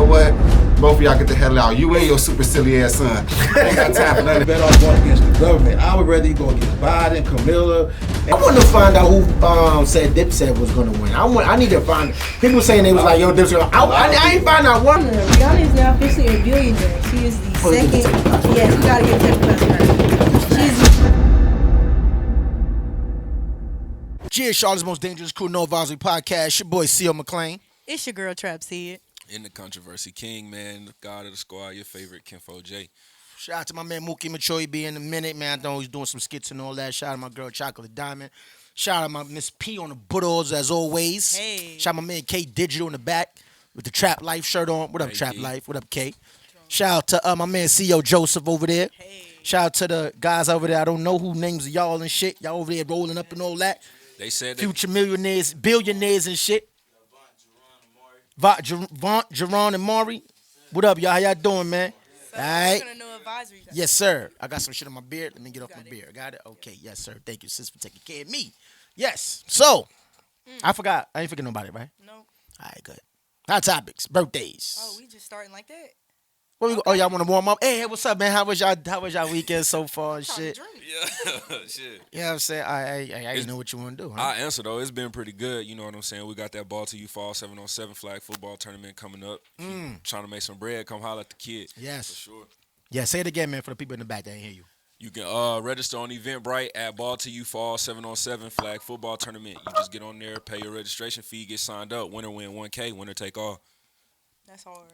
what? Both of y'all get the hell out. You and your super silly ass son. Ain't got time for nothing. Bet off going against the government. I would rather you go against Biden, Camilla. I want to find out who said Dipset was going to win. I need to find. People saying they was like, yo, Dipset. I ain't find out one. Rihanna is now officially a billionaire. She is the second. Yes, we gotta get the first. Cheers, Charlotte's most dangerous crew, NoAdvisory podcast. It's your boy C.O. McClain. It's your girl Trap Seed. In the controversy, King, man, the god of the squad, your favorite, Kinfo J. Shout out to my man Mookie Machoy be in a minute, man. I know he's doing some skits and all that. Shout out to my girl Chocolate Diamond. Shout out to my Miss P on the Bulldogs as always. Hey. Shout out my man K Digital in the back with the Trap Life shirt on. What up, Hey, Trap K. Life? What up, K? Shout out to my man CEO Joseph over there. Hey. Shout out to the guys over there. I don't know who names of y'all and shit. Y'all over there rolling up and all that. They said Future millionaires, billionaires and shit. Jerron and Maury. What up, y'all? How y'all doing, man? So, All right. NoAdvisory. Yes, sir. I got some shit on my beard. Let me get off my beard. Got it? Okay. Yes, sir. Thank you, sis, for taking care of me. Yes. So, I forgot. I ain't forget nobody, right? No. All right, good. Hot topics. Birthdays. Oh, we just starting like that. Where we go? Oh, y'all want to warm up? Hey, what's up, man? How was y'all weekend so far and shit? yeah, shit. You know what I'm saying? I didn't know what you want to do. Huh? I answer though. It's been pretty good. You know what I'm saying? We got that Ball to You Fall 7-on-7 flag football tournament coming up. Trying to make some bread. Come holler at the kid. Yes. For sure. Yeah, say it again, man, for the people in the back that ain't hear you. You can register on Eventbrite at Ball to You Fall 7-on-7 flag football tournament. You just get on there, pay your registration fee, get signed up. Winner win 1K. Winner take all. That's hard.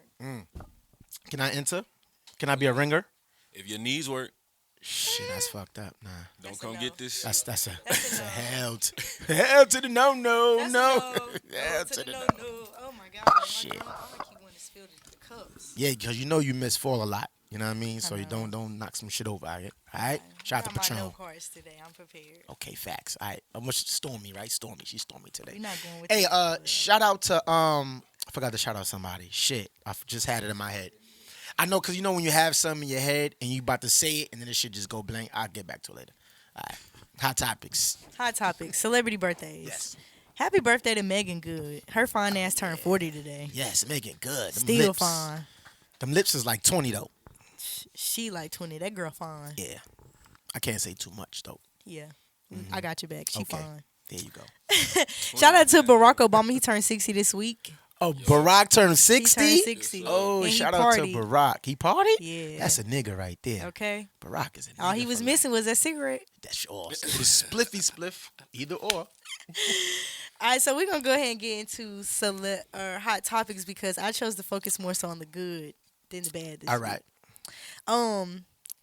Can I enter? Can I be a ringer? If your knees work, Shit, that's fucked up. Nah. don't That's a come no. get this. That's a no. hell to the no. That's Hell no. to the no. Oh my God. Shit. I like you want to spill the cups. Yeah, because you know you miss fall a lot. You know what I mean? So you know. don't knock some shit over, all right? Shout out to I got my Patron. note cards today. I'm prepared. Okay, facts. All right. I'm Stormy, right? She's Stormy today. We're not going with Hey, that. shout out to I forgot to shout out somebody. Shit. I just had it in my head. I know, because you know when you have something in your head and you about to say it and then it should just go blank. I'll get back to it later. All right. Hot topics. Hot topics. Celebrity birthdays. Yes. Happy birthday to Megan Good. Her fine ass turned 40 today. Yes, make it good. Them Still lips. fine. Them lips is like 20 though. She like 20. That girl fine. Yeah. I can't say too much though. Yeah. I got your back. She Okay. fine. There you go. Shout out to Barack Obama. He turned 60 this week. Oh, Barack turned 60? He turned 60. Oh, And he shout out to partied. Barack. He partied? Yeah. That's a nigga right there. Okay. Barack is a nigga. All he was for missing was that cigarette. life. That's yours. It was spliffy spliff. Either or. All right, so we're going to go ahead and get into hot topics because I chose to focus more so on the good than the bad this All week. right.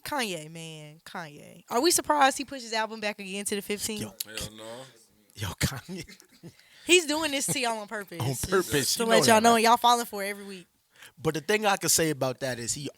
Kanye, man. Kanye. Are we surprised he pushed his album back again to the 15th? Yo. Hell no. Yo, Kanye. He's doing this to y'all on purpose. On purpose. To You let know y'all that, know, right? and y'all falling for it every week. But the thing I could say about that is he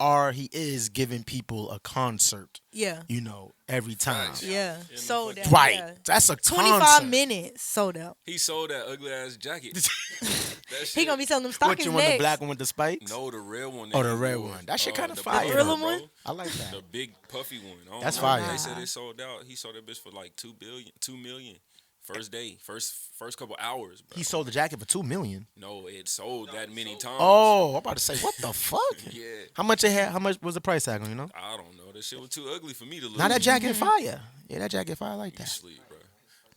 is giving people a concert, Yeah. you know, every time. Facts. Yeah. Sold out. Right. Yeah. That's a 25 concert. minutes sold out. He sold that ugly ass jacket. That He shit- gonna be selling them What, stockings you want the next. black one with the spikes? No, the red one. Oh, the that he red wore. one. That shit kinda the fire. big Thriller bro. one? I like that. The big puffy one. I don't That's know. fire. They said they sold out. He sold that bitch for like 2 million. First day, first couple hours, bro. He sold the jacket for $2 million. No, it sold that many times. Oh, I'm about to say, what the fuck? Yeah. How much it had? How much was the price tag on, you know? I don't know. That shit was too ugly for me to lose. Now that jacket fire. Yeah, that jacket fire like You that. sleep, bro.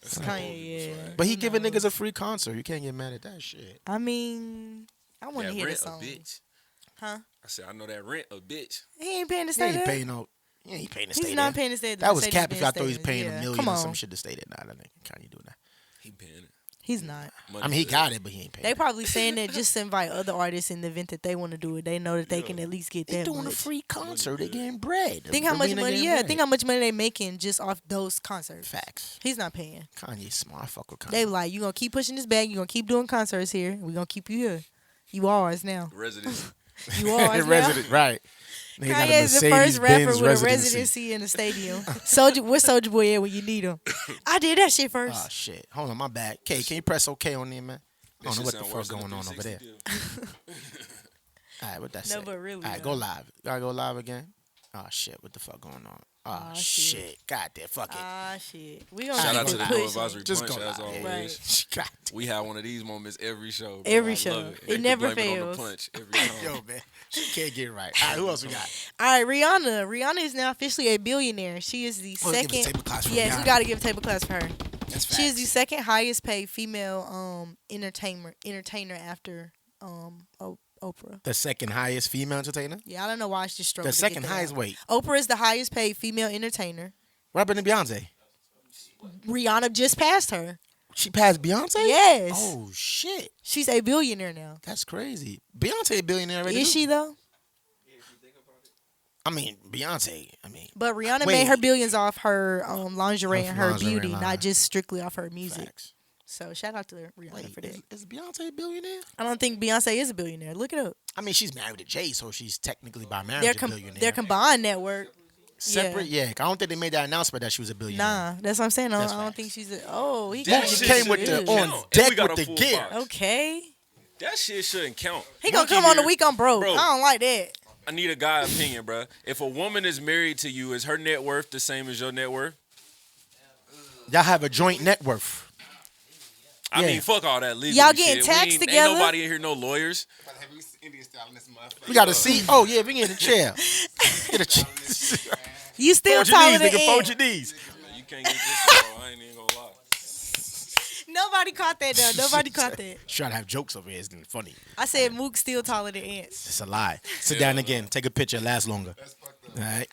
That's Kanye, yeah. But he giving niggas a free concert. You can't get mad at that shit. I mean, I want to That hear the rent song. a bitch. Huh? I said, I know that rent a bitch. He ain't paying to He stay ain't there. paying no. Yeah, he paying to stay He's there. not paying to stay there. That was Mercedes cap if I Benz thought he was status. paying Yeah. $1 million Come or on. some shit to stay there. Nah, that nigga can't do that. He paying it. He's not. Money I mean, he good. got it, but he ain't paying. They probably saying that just to invite other artists in the event that they want to do it. They know that they can at least get They that doing a much. free concert. They getting bread. Think how much Arena money? getting Yeah, bread. think how much money they making just off those concerts. Facts. He's not paying. Kanye smart. I fuck with Kanye. They like, you gonna keep pushing this bag. You gonna keep doing concerts here. We gonna keep you here. You ours now. Residency. You ours now. Resident, right. Nigga got a Kanye is the first rapper Mercedes-Benz with a residency in the stadium. Where Soulja Boy at when you need him? I did that shit first. Oh shit. Hold on, my bad. K, can you press OK on there, man? I don't know what the fuck going on over there. All right, what that say? No, but really, All right, though. go live. Gotta go live again. Oh shit, what the fuck going on? Oh, shit. God damn, fuck it. Shit. We gonna Shout keep out to it the pushing. NoAdvisory Just punch go as out. always. Right. God We have one of these moments every show. Bro. Every I show. love It They can never blame it on fails. the punch every time. damn. Yo, man. She can't get it right. All right, who else we got? All right, Rihanna. Rihanna is now officially a billionaire. She is the Oh, let's give second. a table class for Yes, we Rihanna. got to give a table class for her. That's facts. She is the second highest paid female entertainer after Oprah. The second highest female entertainer? Yeah, I don't know why she just struggled. The to get second that highest, out. wait. Oprah is the highest paid female entertainer. What happened to Beyonce? Rihanna just passed her. She passed Beyonce? Yes. Oh, shit. She's a billionaire now. That's crazy. Beyonce a billionaire already? Is too? she though? I mean, Beyonce. But Rihanna Wait. made her billions off her lingerie Her and her lingerie beauty, line. not just strictly off her music. Facts. So shout out to Rihanna Wait, for that. is Beyonce a billionaire? I don't think Beyonce is a billionaire. Look it up. I mean, she's married to Jay, so she's technically by marriage Their a billionaire. their combined network. Separate, yeah. I don't think they made that announcement that she was a billionaire. Nah, that's what I'm saying. I That's don't facts. think she's a. Oh, he That got shit She came with the shouldn't on count. And deck we got with a the full gear. box. Okay. That shit shouldn't count. He gonna Monkey come on the here. week I'm broke. Bro. I don't like that. I need a guy opinion, bro. If a woman is married to you, is her net worth the same as your net worth? Y'all have a joint net worth. I Yeah. mean, fuck all that legal Y'all shit. getting taxed Ain't together? nobody in here, no lawyers. Indian style in this motherfucker. We got a seat. Oh, yeah, we can get a chair. Get a chair. You still Fold your taller knees, than nigga. Fold Ant. your knees. You can't get this, bro. I ain't even gonna lie. Nobody caught that though. Nobody caught that. Trying to have jokes over here. It's funny. I said Mook still taller than Ants. It's a lie. Sit down again. Take a picture. Last longer. That's fucked up. All right.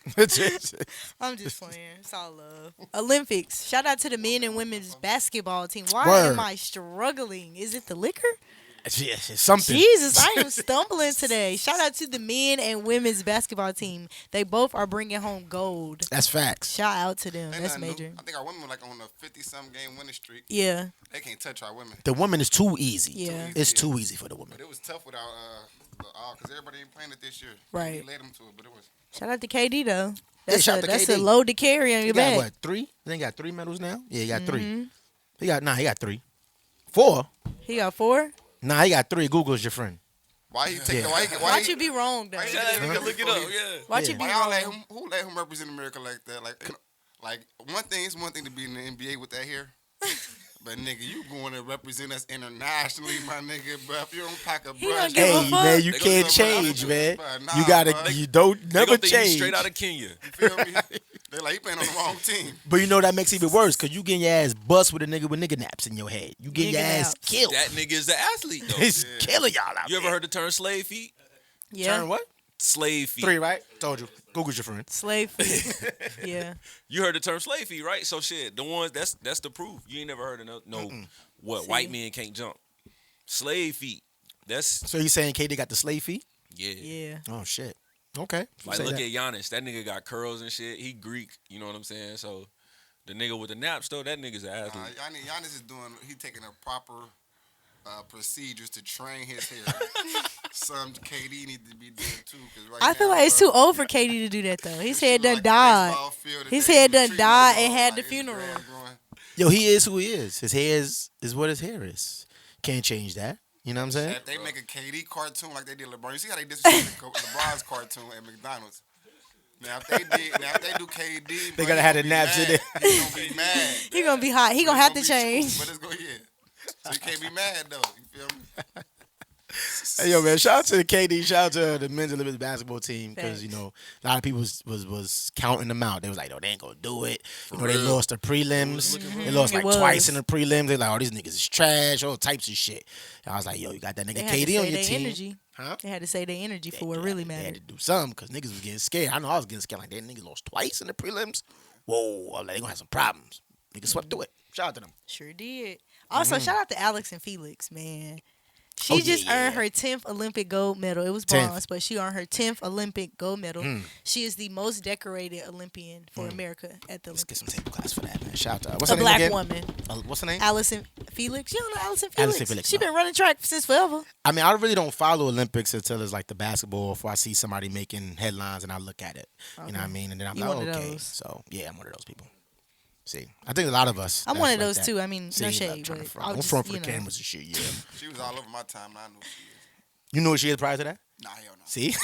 I'm just playing. It's all love. Olympics. Shout out to the men and women's basketball team. Why Word. am I struggling? Is it the liquor? It's something. Jesus, I am stumbling today. Shout out to the men and women's basketball team. They both are bringing home gold. That's facts. Shout out to them. Ain't That's nothing new. major. I think our women were like on a 50-something game winning streak. Yeah. They can't touch our women. The woman is too easy. Yeah. It's too easy for the woman. But it was tough without because everybody ain't playing it this year. Right. We led them to it, but it was. Shout out to KD though. That's, shout a, out to that's a KD. load to carry on He your got back. what? 3? They got 3 medals now. Yeah, he got 3. Mm-hmm. He got 3. 4. He got 4. Nah, he got 3. Google's your friend. Why you take Yeah. Why'd you be wrong though? Why you- Tell that nigga look it up. Yeah. Why'd you Yeah. be Why y'all let wrong? him? Who let him represent America like that? Like one thing is one thing to be in the NBA with that here, but nigga, you going to represent us internationally, my nigga. But if you don't pack a He brush, don't give a Hey, fuck. man, you They can't gonna change, man. Nah, You gotta, bro. you don't They never gonna think you change. straight out of Kenya. you feel me? They like you playing on the wrong team. But you know that makes it even worse because you getting your ass bust with a nigga with nigga naps in your head. You getting your Nigga ass naps. killed. That nigga is the athlete, though. It's killing y'all out You ever there. heard the term slave feet? Yeah. Turn what? Slave feet. 3, right? Told you. Google's your friend. Slave feet. Yeah. You heard the term slave feet, right? So shit, the ones that's the proof. You ain't never heard of no what See? white men can't jump. Slave feet. That's So you saying KD got the slave feet? yeah. Yeah. Oh shit. Okay. Like Say look that. at Giannis. That nigga got curls and shit. He Greek. You know what I'm saying? So the nigga with the naps though, that nigga's an athlete. Giannis is doing. He taking a proper procedures to train his hair. Some KD need to be doing too. Cause right I feel now, like it's bro, too old for KD to do that though. His this head shit done like a died. baseball field that His they head ain't done treating no died more. and had the Like, it's funeral. growing. Yo, he is who he is. His hair is what his hair is. Can't change that. You know what I'm saying? If they make a KD cartoon like they did LeBron, you see how they disrespect LeBron's cartoon at McDonald's. Now if they do KD, They bro, gotta he have gonna the be naps in mad. there. He gonna be mad. He gonna be hot. He But gonna it's have to be change. But it's gonna So you can't be mad though. You feel me? Hey, yo, man, shout out to the KD, shout out to the men's Olympic basketball team because, Thanks. you know, a lot of people was counting them out. They was like, oh, they ain't going to do it. You know, they real. lost the prelims. They lost It like was. twice in the prelims. They like, oh, these niggas is trash, all types of shit. And I was like, yo, you got that They nigga had to KD on say your their team. energy. Huh? They had to say their energy for what really They had mattered. to do something because niggas was getting scared. I know I was getting scared. Like, that nigga lost twice in the prelims. Whoa, I'm like, they going to have some problems. Niggas swept through it. Shout out to them. Sure did. Also, shout out to Alex and Felix, man. She Oh, yeah, just yeah, earned yeah. her 10th Olympic gold medal. It was 10th. bronze, but she earned her 10th Olympic gold medal. She is the most decorated Olympian for America at the Let's get Olympics. some table class for that, man. Shout out to her. What's A her name black again? woman, What's her name? Allison Felix. You don't know Allison Felix? Allison Felix, She no. been running track since forever. I mean, I really don't follow Olympics until it's like the basketball, before I see somebody making headlines and I look at it. You know what I mean? And then I'm You like, one of okay. those. So, yeah, I'm one of those people. See, I think a lot of us. I'm that's one of like those that. too. I mean, See, no like, shade, trying to but front. I'll I'm just, front for you the know. cameras and shit, yeah. She was all over my time. And I knew she is. You know what she is prior to that? Nah, hell no. See,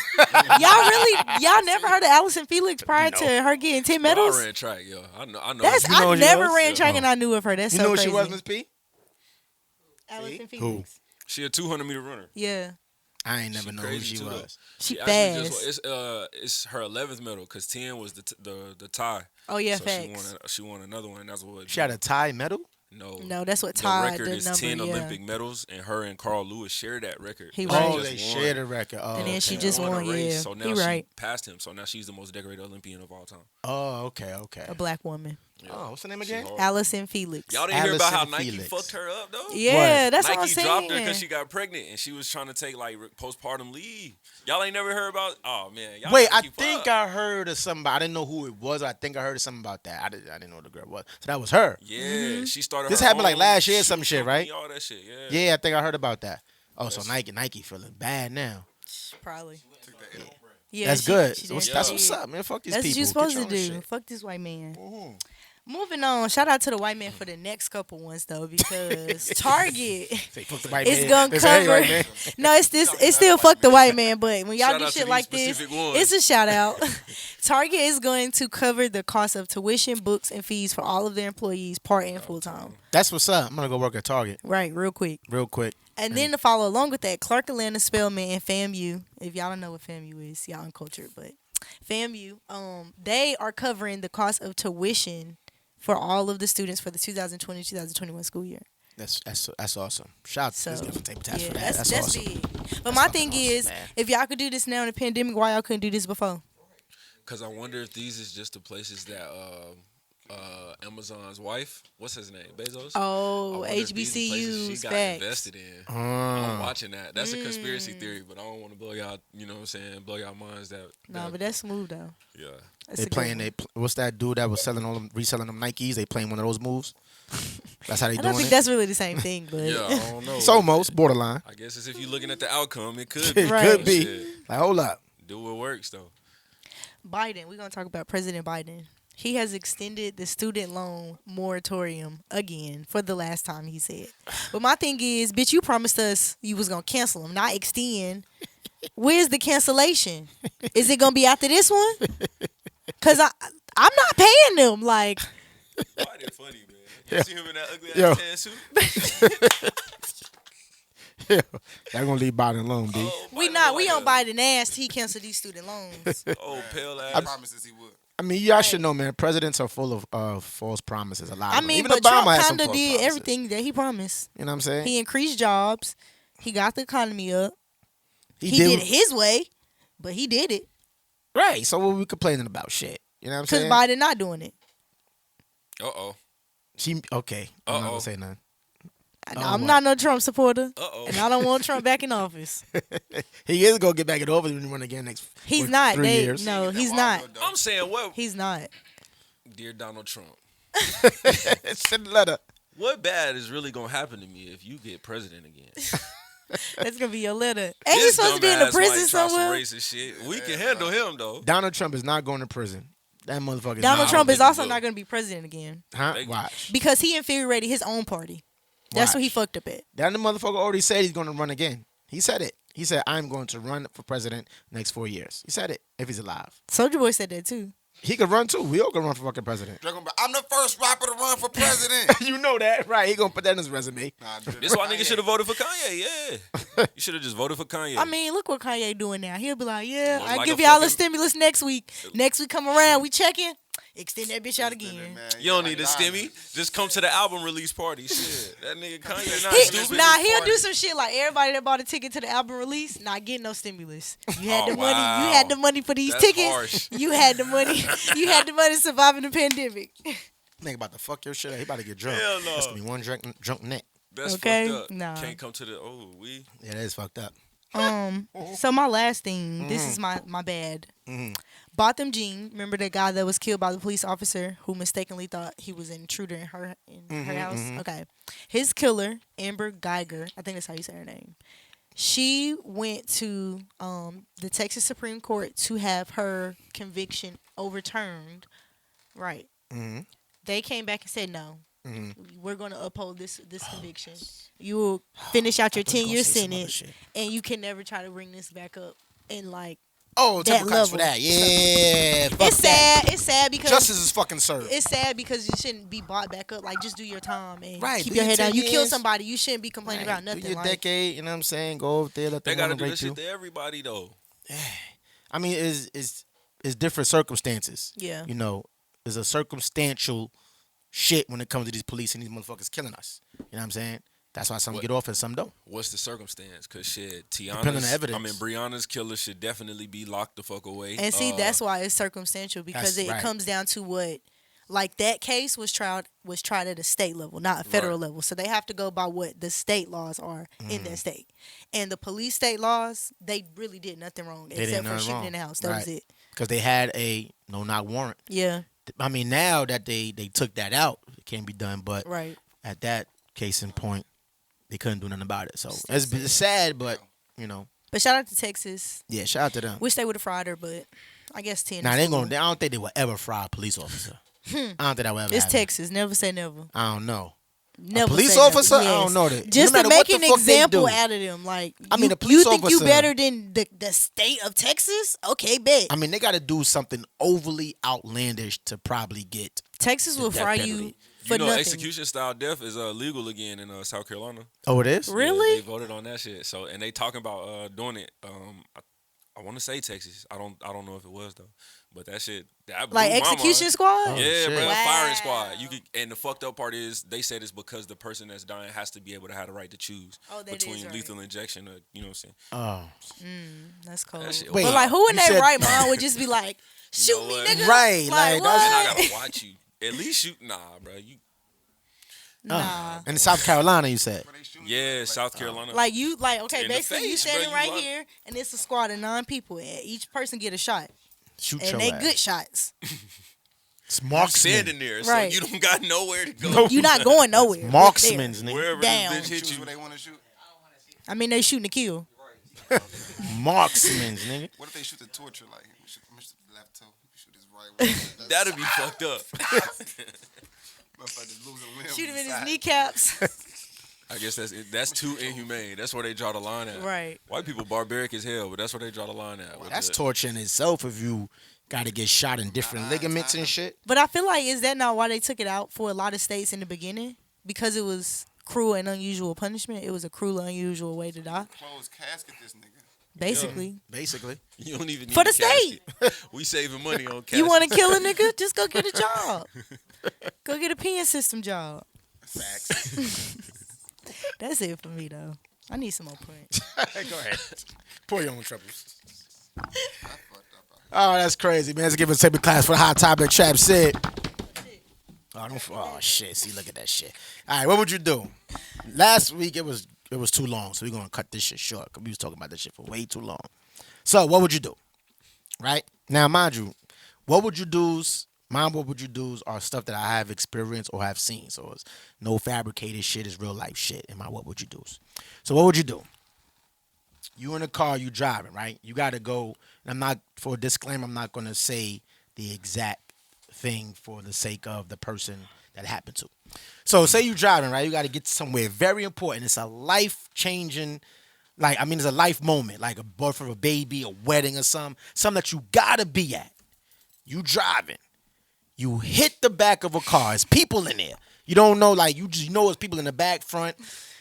y'all never heard of Allison Felix prior to her getting 10 Bro, medals? I ran track, yo. I know. That's You know I who she never was? ran track and I knew of her. That's you so know what crazy. she was, Miss P? Allison Who? Felix. She a 200-meter runner. Yeah, I ain't never know who crazy she too, though. was. she actually fast. it's her 11th medal because 10 was the tie. Oh yeah, So facts. she won another one. And that's what She had a tie medal. No, that's what The tied record the is number. 10 yeah. Olympic medals, and her and Carl Lewis shared that record. He She right. Oh, just they won. shared a record. Oh, And then she okay. just won a won, race, yeah. so now He she right. passed him. So now she's the most decorated Olympian of all time. Oh, okay. A black woman. Yeah. Oh, what's her name She again? hard. Allison Felix. Y'all didn't hear about how Allison Nike Felix. fucked her up though? Yeah, that's Nike what I'm saying. dropped her because she got pregnant and she was trying to take like postpartum leave. Y'all ain't never heard about? Oh man, y'all Wait, gotta I keep think up. I heard of somebody. I didn't know who it was. I think I heard of something about that. I didn't know who the girl was. So that was her. Yeah, she started. This her happened, like, own last year or shoe some shit, company, right? All that shit. Yeah. Yeah, I think I heard about that. Oh, so That's- Nike feeling bad now. Probably. Yeah, That's she- good. she That's did. what's up, man. Fuck these That's what people. you're supposed Get to your own do. shit. Fuck this white man. Mhm. Moving on. Shout out to the white man for the next couple ones though, because Target Say, fuck the white is man. gonna They say, hey, cover. white man. No, it's still fuck the white man, but when y'all Shout do out to shit these like this, specific ones. it's a shout out. Target is going to cover the cost of tuition, books, and fees for all of their employees, part and full time. That's what's up. I'm gonna go work at Target Right, real quick. real quick. And then to follow along with that, Clark Atlanta Spelman and FAMU. If y'all don't know what FAMU is, y'all uncultured, but FAMU, they are covering the cost of tuition for all of the students for the 2020-2021 school year. That's awesome. Shout out to So this guy for taking tats yeah, for that. That's awesome. big. But That's my fucking thing awesome, is, man. if y'all could do this now in the pandemic, why y'all couldn't do this before? Cause I wonder if these is just the places that Amazon's wife, what's his name, Bezos. Oh, I wonder if these the places HBCUs, she got facts. invested in. I'm Mm. watching that. That's a conspiracy theory, but I don't want to blow y'all. You know what I'm saying? Blow y'all minds. No, but that's smooth though. yeah. That's They a good playing. one. What's that dude that was selling all them, reselling them Nikes? They playing one of those moves. That's how they I don't doing think it. that's really the same thing, but Yeah, I don't know. It's almost borderline. I guess it's if you're looking at the outcome, it could It be. Right. could be. Shit. Like, hold up. Do what works though. Biden, we're going to talk about President Biden. He has extended the student loan moratorium again for the last time, he said. But my thing is, bitch, you promised us you was going to cancel them, not extend. Where's the cancellation? Is it going to be after this one? Because I'm not paying them. Like, Biden funny, man. Yeah. See him in that ugly Yo. ass tan suit? Yeah, they're gonna leave Biden alone, B. Oh, we Biden on like Biden ass till he cancel these student loans. a- Oh, pale He ass. promises he would. I mean, y'all should know, man. Presidents are full of false promises. A lot. I of them. mean, Even but Obama Trump had some kind of false did promises. everything that he promised. You know what I'm saying? He increased jobs. He got the economy up. He did did it his way, but he did it. right. So what we complaining about? Shit. You know what I'm Because saying? Biden not doing it. Uh-oh. She okay. I'm not Uh-oh. gonna say nothing. I'm what? not no Trump supporter, Uh-oh. and I don't want Trump back in office. He is gonna get back in office when he run again next. He's what, not. 3 They, years. no, That he's wild not. girl, though. I'm saying, what, He's not. dear Donald Trump, Send a letter. what bad is really gonna happen to me if you get president again? That's gonna be your letter. Ain't he This supposed to be in the dumbass prison might try some somewhere? racist shit. We can handle him though. Donald Trump is not going to prison. That motherfucker. Donald I Trump don't is think he also will. not gonna be president again Huh? They- Watch. because he infuriated his own party. That's what he Watch. fucked up at. That the motherfucker already said he's going to run again. He said it. He said, I'm going to run for president next 4 years. He said it, if he's alive. Soldier Boy said that too. He could run too. We all can run for fucking president. Drake gonna be, I'm the first rapper to run for president. You know that, right? He going to put that in his resume. Nah, This why niggas should have voted for Kanye. Yeah, you should have just voted for Kanye. I mean, look what Kanye doing now. He'll be like, yeah, Looks I like give a y'all a fucking- stimulus next week. Next week come around, we checking. Extend that bitch out again. you don't need a stimmy. Just come to the album release party. Shit, that nigga Kanye not He, stupid. nah, he'll do some shit like everybody that bought a ticket to the album release, not getting no stimulus. You had Oh, the money. wow. You had the money for these That's tickets. harsh. You had the money. You had the money surviving the pandemic. Nigga about to fuck your shit up. He about to get drunk. Hell no. That's going to be one drunk neck. That's Okay? fucked up. Nah. Can't come to the we. Yeah, that is fucked up. So my last thing, this is my bad. Botham Jean, remember that guy that was killed by the police officer who mistakenly thought he was an intruder in her house? Okay. His killer, Amber Geiger, I think that's how you say her name. She went to the Texas Supreme Court to have her conviction overturned. Right. They came back and said no. We're going to uphold this conviction. You will finish out your I was gonna 10-year say some other sentence, shit. and you can never try to bring this back up. and like Oh, that temper class for level. that. Yeah. Fuck it's that. sad. It's sad because Justice is fucking served. it's sad because you shouldn't be brought back up. Like, just do your time and Right, keep do your your head down. 10 You kill years. somebody, you shouldn't be complaining about nothing. Do your like, decade, you know what I'm saying? Go over there, let They the gotta woman do rape this you. shit to everybody though. I mean, it's different circumstances. Yeah. You know, there's a circumstantial shit when it comes to these police and these motherfuckers killing us. You know what I'm saying? That's why some What- get off and some don't. What's the circumstance? Cause shit, Depending on the Tiana's, evidence. I mean, Brianna's killer should definitely be locked the fuck away. And see, that's why it's circumstantial because That's it right. comes down to what, like that case was tried at a state level, not a federal level. So they have to go by what the state laws are in that state. And the police state laws, they really did nothing wrong They did except for nothing shooting wrong. in the house. That was Right. it. Because they had a no-knock warrant. Yeah, I mean, now that they took that out, it can't be done. But right. at that case in point, they couldn't do nothing about it. So it's sad, but, you know, But shout out to Texas. yeah, shout out to them. Wish they would have fried her, but I guess 10. Nah, is they ain't cool. gonna. I don't think they will ever fry a police officer. I don't think that will ever It's happen. Texas. Never say never. I don't know. Never police say never. officer? I Yes. don't know that. Just No to matter what make the an fuck they example do. out of them. Like, I mean, you, the police you think you officer- better than the state of Texas? Okay, bet. I mean, they got to do something overly outlandish to probably get. Texas will death fry penalty. you for you know, nothing. execution style death is legal again in South Carolina. Oh, it is. Really? Yeah, they voted on that shit. So, and they talking about doing it. I want to say Texas. I don't know if it was though. But that shit, that blew Like my execution mind. squad? Oh, Yeah, shit. bro, Wow. firing squad. You could, and the fucked up part is they said it's because the person that's dying has to be able to have the right to choose Oh, that between is right. lethal injection or you know what I'm saying. Oh, That's cold. That shit Wait, But like, who in you their said- right mind would just be like, shoot know me, what? nigga? Right, like, what? that's- And I gotta watch you. At least shoot, nah, bro. You, Nah. in South Carolina, you said. yeah, South Carolina. Like you, like okay, In the basically you face, bro, standing you right like- here, and it's a squad of 9 people, and each person get a shot, Shoot and your they ass. good shots. It's I'm marksman. standing there, so Right. you don't got nowhere to go. No. You're not going nowhere. Right Marksmen's, nigga. Wherever Down. this bitch hit Choose you. what they want to shoot. there. I mean, they shooting to kill. Marksmen's, nigga. What if they shoot the torture? Like, I'm gonna shoot the left toe. You shoot his right one. That'd be fucked up. Motherfucker just losing limbs Shoot him in his inside. kneecaps. I guess that's too inhumane. That's where they draw the line at. Right. White people barbaric as hell, but that's where they draw the line at. with That's the- torture in itself if you got to get shot in different ligaments and shit. But I feel like is that not why they took it out for a lot of states in the beginning? Because it was cruel and unusual punishment. It was a cruel and unusual way to die. Closed casket, this nigga. Basically, Basically. You don't even need For the a casket. We saving money on casket. you want to kill a nigga? Just go get a job. Go get a pen system job. Facts. That's it for me though. I need some more points. Go ahead. Pour your own troubles. Oh, that's crazy, man. Let's give a table class for the hot topic trap said. Oh shit. See, look at that shit. All right, what would you do? Last week it was too long, so we're gonna cut this shit short. Cause we was talking about this shit for way too long. So what would you do? Right? Now, mind you, what would you do's are stuff that I have experienced or have seen. So it's no fabricated shit, it's real life shit in my what would you do's. So what would you do? You in a car, you driving, right? You gotta go, and I'm not, for a disclaimer, I'm not gonna say the exact thing for the sake of the person that it happened to. So say you driving, right? You gotta get somewhere very important. It's a life-changing, it's a life moment, like a birth of a baby, a wedding or something that you gotta be at. You driving. You hit the back of a car. There's people in there. You don't know, you just know it's people in the back, front.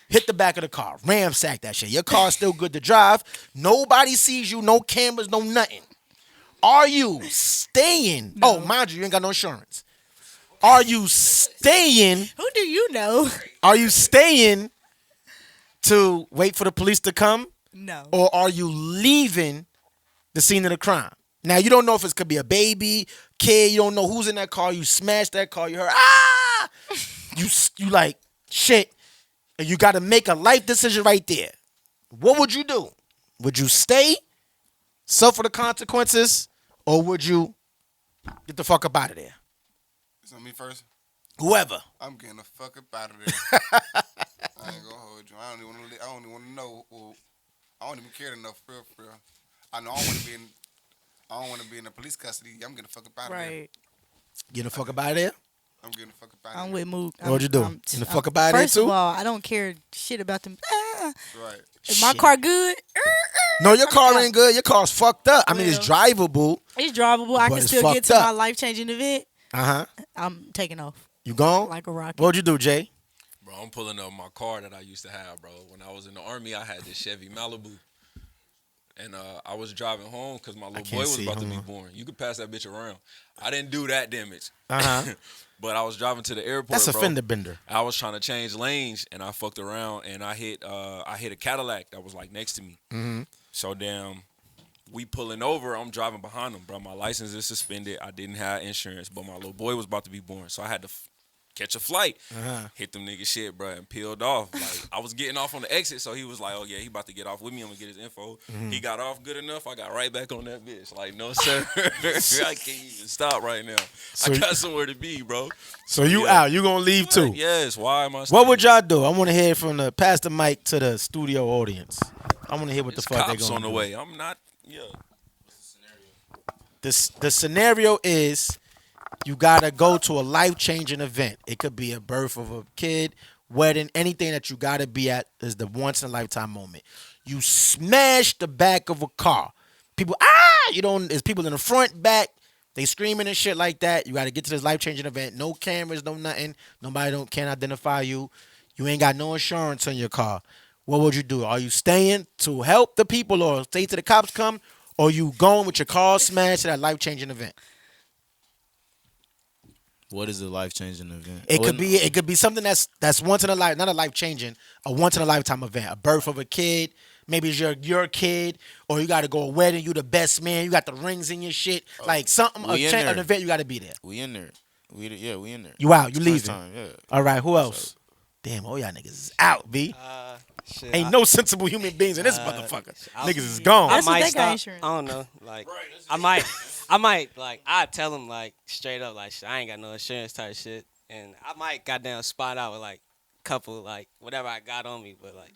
Hit the back of the car. Ramsack that shit. Your car's still good to drive. Nobody sees you. No cameras, no nothing. Are you staying? No. Oh, mind you ain't got no insurance. Are you staying? Who do you know? Are you staying to wait for the police to come? No. Or are you leaving the scene of the crime? Now, you don't know if it could be a baby, kid. You don't know who's in that car. You smash that car. You heard, ah! You like, shit. And you got to make a life decision right there. What would you do? Would you stay, suffer the consequences, or would you get the fuck up out of there? It's on me first. Whoever. I'm getting the fuck up out of there. I ain't gonna hold you. I don't even want to know. Well, I don't even care enough for real. I know I don't want to be in the police custody. I'm getting the fuck up out of there. Right. Get the fuck up out of there? I'm getting the fuck up out of I'm there. with Mook. What'd you do? Get the fuck up out of there First too? of all, I don't care shit about them. Right. Is my Shit. car good? No, your car ain't good. Your car's fucked up. I mean, it's Well. drivable. It's drivable. I But can it's still get fucked to my up. life changing event. I'm taking off You gone? like a rocket. What'd you do, Jay? Bro, I'm pulling up my car that I used to have, bro. When I was in the Army, I had this Chevy Malibu. And I was driving home because my little can't boy was see. about to Hold be on. born. You could pass that bitch around. I didn't do that damage. Uh-huh. But I was driving to the airport, That's a bro. fender bender. I was trying to change lanes, and I fucked around, and I hit a Cadillac that was, like, next to me. Mm-hmm. So, damn, we pulling over. I'm driving behind him, bro. My license is suspended. I didn't have insurance, but my little boy was about to be born. So I had to catch a flight, hit them niggas shit, bro, and peeled off. Like, I was getting off on the exit, so he was like, oh, yeah, he about to get off with me. I'm going to get his info. He got off good enough. I got right back on that bitch. Like, no, sir. I can't even stop right now. So I got somewhere to be, bro. So you Yeah. out. You gonna leave too. Yes, why am I What staying? would y'all do? I want to hear from the pass the mic to the studio audience. I want to hear what It's the fuck they cops going on the way. I'm not, yeah. The scenario is you gotta go to a life-changing event. It could be a birth of a kid, wedding, anything that you gotta be at is the once-in-a-lifetime moment. You smash the back of a car. People, you don't, there's people in the front, back, they screaming and shit like that. You gotta get to this life-changing event. No cameras, no nothing. Nobody can't identify you. You ain't got no insurance on your car. What would you do? Are you staying to help the people or stay till the cops come? Or you going with your car smashed to that life-changing event? What is a life-changing event? It could be something that's once in a life, not a life-changing, a once in a lifetime event. A birth of a kid, maybe it's your kid, or you got to go a wedding. You the best man. You got the rings in your shit. Like something, we in there. an event. You got to be there. We in there. We in there. You out. You First leaving. time, yeah. All right. Who else? Damn, all y'all niggas is out. B. Shit, Ain't no sensible human beings in this motherfucker. I- Niggas is gone. I That's what might they got stop. insurance. I don't know. Like, I might, like, I tell them, like, straight up, like, shit, I ain't got no insurance type shit. And I might goddamn spot out with, like, couple, like, whatever I got on me. But, like,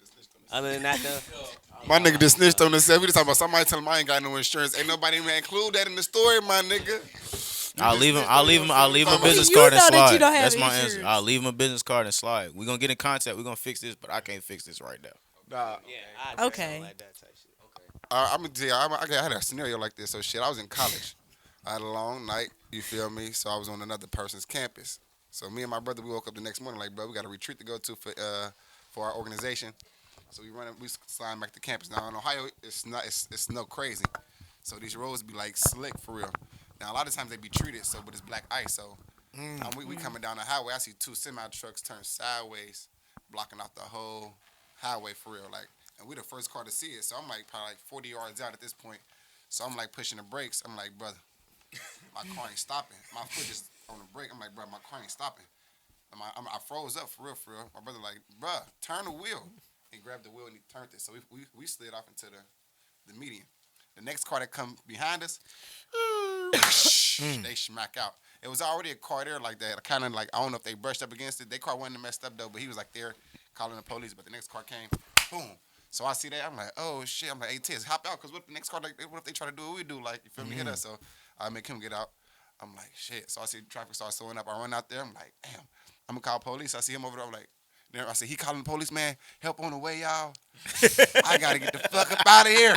other than that, though, My nigga just snitched on himself. We just talking about somebody telling him I ain't got no insurance. Ain't nobody even include that in the story, my nigga. I'll leave him a business You card and know that slide. you don't have That's my insurance. answer. I'll leave him a business card and slide. We're gonna get in contact. We're gonna fix this, but I can't fix this right now. Nah, yeah, I Okay. like that type shit. I'm gonna tell you, I had a scenario like this. So shit, I was in college. I had a long night. You feel me? So I was on another person's campus. So me and my brother, we woke up the next morning like, bro, we got a retreat to go to for our organization. So we slide back to campus. Now in Ohio, it's no crazy. So these roads be like slick for real. Now a lot of times they be treated so, but it's black ice. So we coming down the highway. I see two semi trucks turn sideways, blocking off the whole highway for real. Like, and we the first car to see it. So I'm like probably like 40 yards out at this point. So I'm like pushing the brakes. I'm like, brother, my car ain't stopping. My foot is on the brake. I'm like, bro, my car ain't stopping. I froze up for real. My brother like, bruh, turn the wheel. He grabbed the wheel and he turned it. So we slid off into the median. The next car that come behind us, they smack out. It was already a car there like that. Kind of like, I don't know if they brushed up against it. Their car wasn't messed up though, but he was like there calling the police. But the next car came, boom. So I see that. I'm like, oh shit. I'm like, hey, Tiz, hop out. Because what if the next car, like, what if they try to do what we do? Like, you feel me? Hit us. So I make him get out. I'm like, shit. So I see the traffic start slowing up. I run out there. I'm like, damn. I'm going to call police. I see him over there. I'm like, then I said, he calling the police, man. Help on the way, y'all. I got to get the fuck up out of here.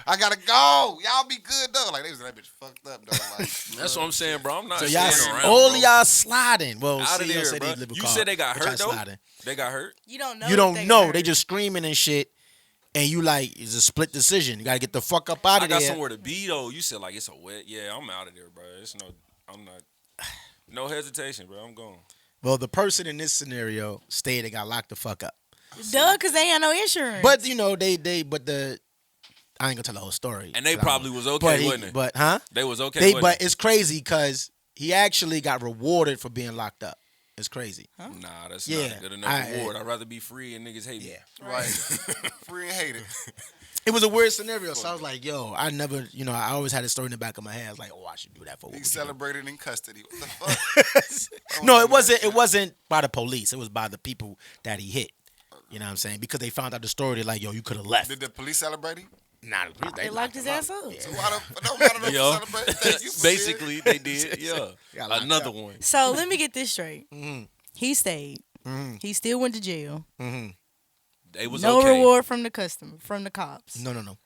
I got to go. Y'all be good, though. Like, they was that bitch fucked up, though. Like, That's what I'm saying, bro. I'm not So staying y'all, around, all bro. y'all sliding. Well, Out of CEO there, said bro. they live a You car, said they got but y'all hurt, though? sliding. They got hurt? You don't know. You if don't they know. hurt. They just screaming and shit. And you like, it's a split decision. You got to get the fuck up out I of got there. somewhere to be, though. You said, like, it's a wet. Yeah, I'm out of there, bro. I'm not. No hesitation, bro. I'm gone. Well, the person in this scenario stayed and got locked the fuck up. Duh, because they ain't no insurance. But, you know, I ain't going to tell the whole story. And they But, probably was okay, but he- wasn't it? But, huh? They was okay, wasn't But it? it's crazy because he actually got rewarded for being locked up. It's crazy. Nah, that's Yeah, not a good enough reward. I'd rather be free and niggas hate me. Yeah. right. Free and hated. It was a weird scenario, so I was like, yo, I never, I always had a story in the back of my head. I was like, oh, I should do that for what He would you do? celebrated in custody. What the fuck? No, it wasn't by the police. It was by the people that he hit. You know what I'm saying? Because they found out the story. They're like, yo, you could have left. Did the police celebrate him? Nah, they locked his ass up. So why the, no matter if Yo, celebrate. Thank you for basically, they did. Yeah. Got locked Another up. one. So let me get this straight. Mm-hmm. He stayed. Mm-hmm. He still went to jail. Mm-hmm. They was No okay. reward from the customer, from the cops. No.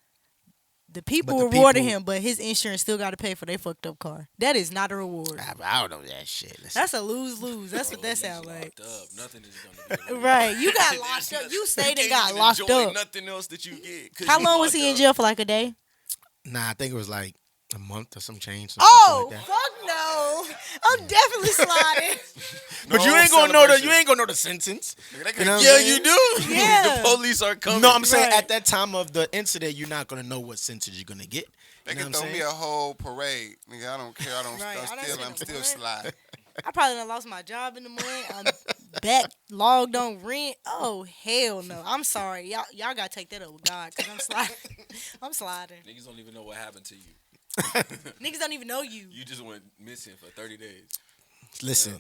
The people But the rewarded people- him, but his insurance still got to pay for their fucked up car. That is not a reward. I don't know that shit. Listen. That's a lose-lose. That's what that He's sound like. locked up. Nothing is gonna be Right. You got locked up. You stayed and got locked up. Nothing else that you get. 'Cause How you long was locked he in up. jail for? Like a day? Nah, I think it was like a month or some change. Oh, Like that. fuck no. I'm definitely sliding. But you No ain't gonna know the celebration. you ain't gonna know the sentence. Nigga, they You know what I'm Yeah, saying? you do. Yeah. The police are coming. No, I'm saying Right. at that time of the incident, you're not gonna know what sentence you're gonna get. They You know can what throw I'm me saying? a whole parade. Nigga, I don't care. Right, I done I'm seen still a slide. I probably done lost my job in the morning. I'm back logged on rent. Oh, hell no. I'm sorry. Y'all got to take that up with God because I'm sliding. I'm sliding. Niggas don't even know what happened to you. Niggas don't even know you. You just went missing for 30 days. Listen.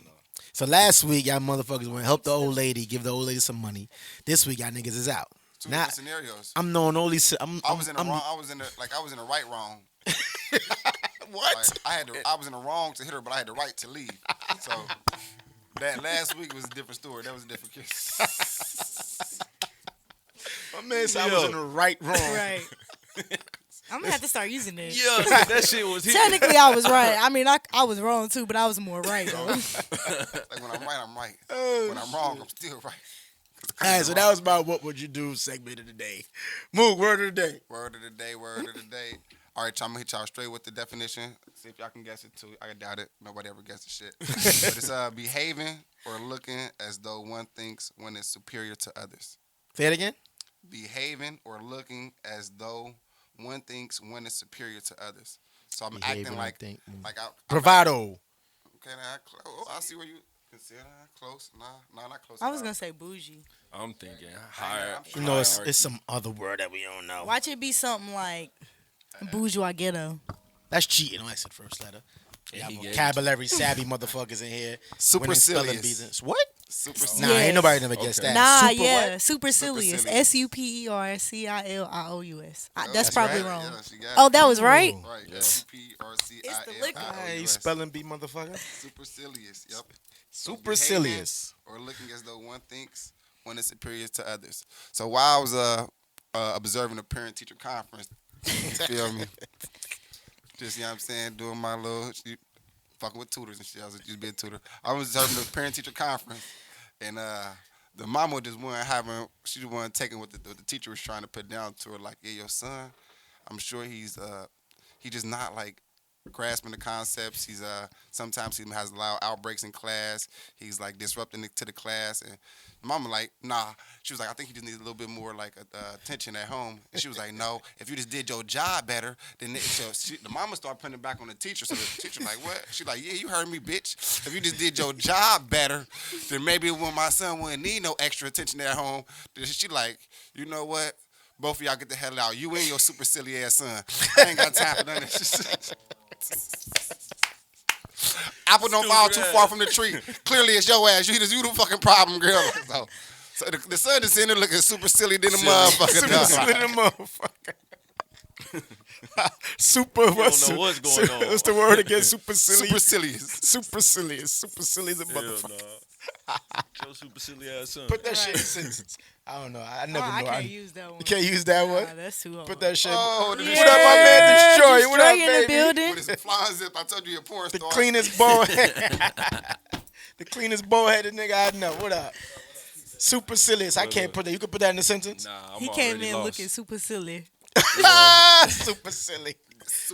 So last week, y'all motherfuckers went help the old lady, give the old lady some money. This week, y'all niggas is out. Two Now, different scenarios. I'm knowing only. I was in the wrong. I was in the right wrong. What? Like, I was in the wrong to hit her, but I had the right to leave. So that last week was a different story. That was a different case. My man said I was in the right wrong. Right. I'm going to have to start using it. Yeah, that shit was hitting. Technically, I was right. I mean, I was wrong too, but I was more right, though. Like when I'm right, I'm right. Oh, When I'm wrong, I'm still right. All right, so that was my What Would You Do segment of the day. Moog, word of the day. Word of the day. Word of the day. All right, y'all, I'm gonna hit y'all straight with the definition. See if y'all can guess it too. I doubt it. Nobody ever guesses shit. But it's behaving or looking as though one thinks one is superior to others. Say it again. Behaving or looking as though one thinks one is superior to others. So I'm Behaving, acting I like think. I Bravado. okay. I see where you consider close. Nah, not close. I was going to say bougie. I'm thinking higher. You know, it's some other word that we don't know. Watch it be something like bourgeois ghetto. That's cheating. Oh, that's the first letter. Yeah, he gave it. Vocabulary savvy motherfuckers in here. Winning spelling bees. Supercilious. What? Super. Nah, Yes. ain't nobody never guessed Okay. that. Nah, Super yeah. what? Supercilious. Supercilious. SUPERCILIOUS. That's That's probably right. wrong. Yeah, she got Oh, it. that was right? Right. Yeah. SUPERCILIOUS. It's the liquor. Hey, spelling bee motherfucker. Supercilious. Yep. Supercilious. Or looking as though one thinks one is superior to others. So while I was observing a parent-teacher conference, you feel me? Just, you know what I'm saying, doing my little, fucking with tutors and shit. I was just being a tutor. I was observing the parent-teacher conference, and the mama just she just wasn't taking what the teacher was trying to put down to her. Like, yeah, your son, I'm sure he just not like grasping the concepts. He's sometimes he has loud outbreaks in class. He's like disrupting to the class, and mama like, nah. She was like, I think he just needs a little bit more like attention at home. And she was like, no, if you just did your job better, then the mama started putting it back on the teacher. So the teacher like, what? She like, yeah, you heard me, bitch. If you just did your job better, then maybe when my son wouldn't need no extra attention at home. Then she like, you know what? Both of y'all get the hell out. You and your super silly ass son. I ain't got time for none of this. Apple don't fall too far from the tree. Clearly, it's your ass. You the fucking problem, girl. So the son is in there looking super silly than a motherfucker. Super dog. silly motherfucker. Super. What's know what's going on. What's the word again? Supercilious. Supercilious. Supercilious. Supercilious a Hell motherfucker. nah. Your super silly ass son. Put that shit in sentence. I don't know. I never I know. can't use that one. You can't use that one. Nah, that's too hard. Put that shit. Oh, Yeah, What up, my man? Destroy. What up, Destroy in the baby? building. With his flying zip, I told you you're a porn The star. cleanest bald the cleanest bald headed nigga I know. What up? Supercilious. I can't put that. You can put that in a sentence. Nah, I'm He came already in lost. looking super silly. Super silly.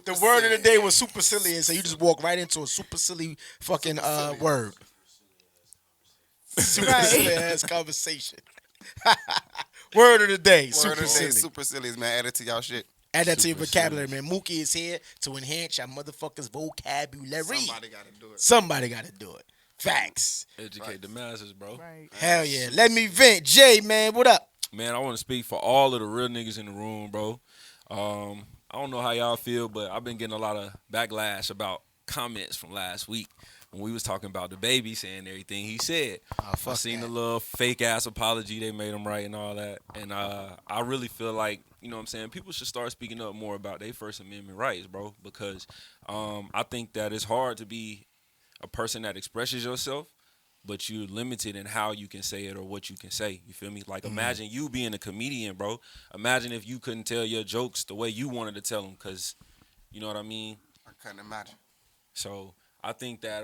The word of the day was supercilious, so you just walk right into a super silly fucking word. Supercilious ass conversation. Word of the day, Word super of the day, silly. supercilious, man. Add it to y'all shit. Add that to your Super vocabulary, man. Mookie is here to enhance your motherfuckers' vocabulary. Somebody got to do it. Somebody got to do it. Facts. Educate the masses, bro. Right. Hell yeah. Let me vent. Jay, man, what up? Man, I want to speak for all of the real niggas in the room, bro. I don't know how y'all feel, but I've been getting a lot of backlash about comments from last week when we was talking about the baby saying everything he said. Oh, fuck I seen that. a little fake ass apology they made him write and all that, and I really feel like, you know what I'm saying, people should start speaking up more about their First Amendment rights, bro, because I think that it's hard to be a person that expresses yourself but you're limited in how you can say it or what you can say. You feel me? Like, imagine you being a comedian, bro. Imagine if you couldn't tell your jokes the way you wanted to tell them, because, you know what I mean? I couldn't imagine. So I think that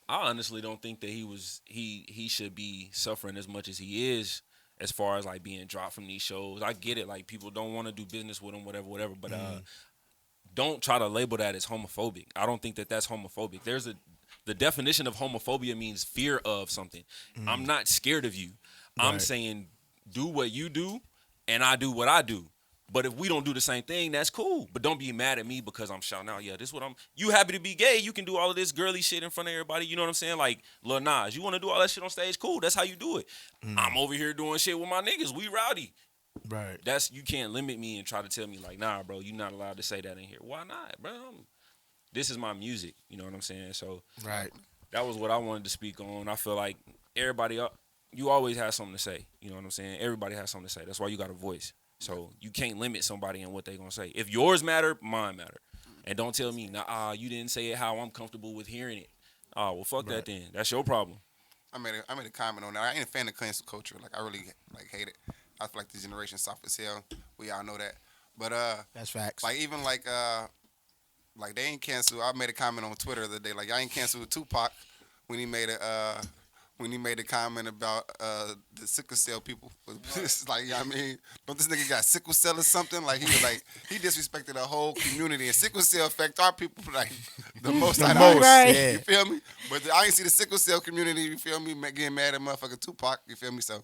I honestly don't think that he should be suffering as much as he is, as far as like being dropped from these shows. I get it, like people don't want to do business with him, whatever. But don't try to label that as homophobic. I don't think that that's homophobic. The definition of homophobia means fear of something. I'm not scared of you. I'm saying do what you do, and I do what I do. But if we don't do the same thing, that's cool. But don't be mad at me because I'm shouting out, yeah, this is what I'm. You happy to be gay? You can do all of this girly shit in front of everybody. You know what I'm saying? Like Lil Nas, you want to do all that shit on stage? Cool. That's how you do it. I'm over here doing shit with my niggas. We rowdy. Right. You can't limit me and try to tell me like, nah, bro, you're not allowed to say that in here. Why not, bro? This is my music. You know what I'm saying? So Right. that was what I wanted to speak on. I feel like everybody, you always have something to say. You know what I'm saying? Everybody has something to say. That's why you got a voice. So you can't limit somebody in what they gonna say. If yours matter, mine matter. And don't tell me, nah, you didn't say it how I'm comfortable with hearing it. Oh, well, fuck that then. That's your problem. I made a comment on that. I ain't a fan of cancel culture. Like, I really hate it. I feel like the generation soft as hell. We all know that. But That's facts. like even like they ain't cancel. I made a comment on Twitter the other day. Like, y'all ain't canceled Tupac when he made a comment about the sickle cell people. It's like, you know what I mean? Don't this nigga got sickle cell or something? Like, he disrespected the whole community. And sickle cell affect our people like the most. Right. You feel me? But I ain't see the sickle cell community, you feel me, getting mad at motherfucking Tupac, you feel me? So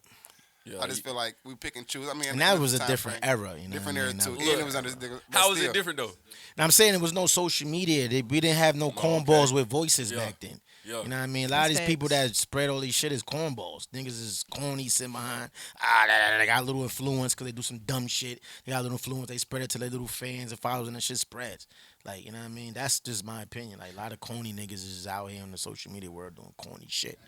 Yeah, I just feel like we pick and choose. I mean, And that was a time different frame. era, you know. Different what I era mean? too. That And it was under. How is it different though? Now I'm saying there was no social media. We didn't have no cornballs with voices Yeah. back then. Yeah. You know what I mean? A lot of these That's people facts. that spread all these shit is cornballs. Niggas is corny, sitting behind. They got a little influence because they do some dumb shit. They got a little influence. They spread it to their little fans and followers, and that shit spreads. Like, you know what I mean? That's just my opinion. Like, a lot of corny niggas is out here in the social media world doing corny shit.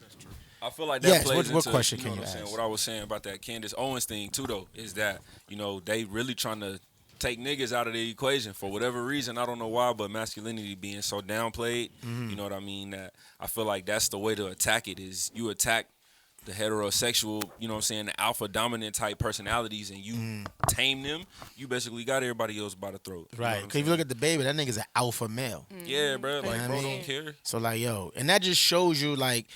I feel like that Yes, plays what into, question you know can what you I'm saying? ask? What I was saying about that Candace Owens thing too, though, is that, you know, they really trying to take niggas out of the equation for whatever reason. I don't know why, but masculinity being so downplayed, you know what I mean? That I feel like that's the way to attack it, is you attack the heterosexual, you know what I'm saying, the alpha dominant type personalities, and you tame them, you basically got everybody else by the throat. You know Right. what I'm Because if you saying? look at the baby, that nigga's an alpha male. Yeah, bro. Like, You know bro what I mean? don't care. So, like, yo, and that just shows you, like,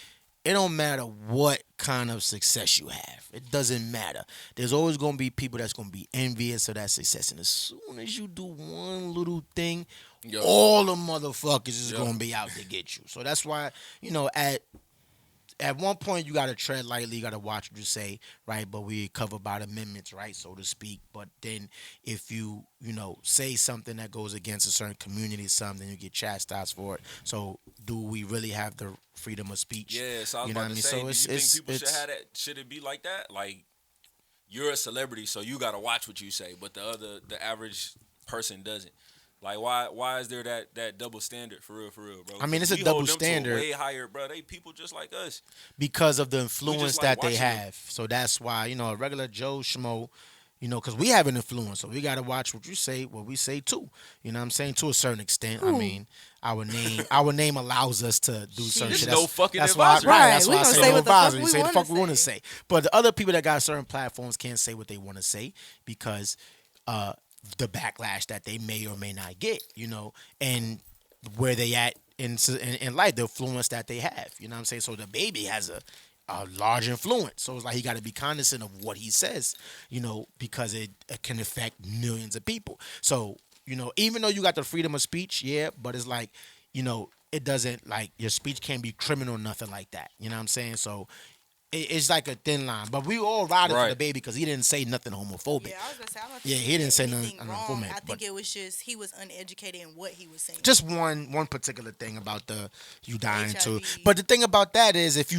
it don't matter what kind of success you have. It doesn't matter. There's always going to be people that's going to be envious of that success. And as soon as you do one little thing, Yeah. all the motherfuckers is Yeah. going to be out to get you. So that's why, you know, at one point you got to tread lightly. You got to watch what you say, right? But we covered by the amendments, right, so to speak. But then if you know, say something that goes against a certain community, something, you get chastised for it. So do we really have the freedom of speech? Yeah, so I was You know about what I to mean? say, So do you think people should it's- have that? Should it be like that? Like, you're a celebrity, so you gotta watch what you say, but the average person doesn't. Like, why is there that double standard for real, bro? I mean, it's a We double hold them to standard. way higher, bro. They people just like us. Because of the influence like that they watching them. have. So that's why, you know, a regular Joe Schmo, you know, because we have an influence. So we got to watch what you say, what we say too. You know what I'm saying? To a certain extent. I mean, our name allows us to do certain There's shit. no fucking that's why, advisory. right, that's Right, why I we gonna say say no what the fuck advisory. we Say the wanna fuck we want to say. say. But the other people that got certain platforms can't say what they want to say because the backlash that they may or may not get, you know, and where they at in life, the influence that they have. You know what I'm saying? So the baby has a large influence. So it's like he got to be cognizant of what he says, you know, because it can affect millions of people. So, you know, even though you got the freedom of speech, yeah, but it's like, you know, it doesn't, like, your speech can't be criminal or nothing like that. You know what I'm saying? So it's like a thin line. But we all riding for Right. the baby because he didn't say nothing homophobic. Yeah, I was gonna say, I don't Yeah, think he didn't say anything nothing wrong. homophobic, I but- think it was just he was uneducated in what he was saying. Just one particular thing about the you dying too. HIV. But the thing about that is if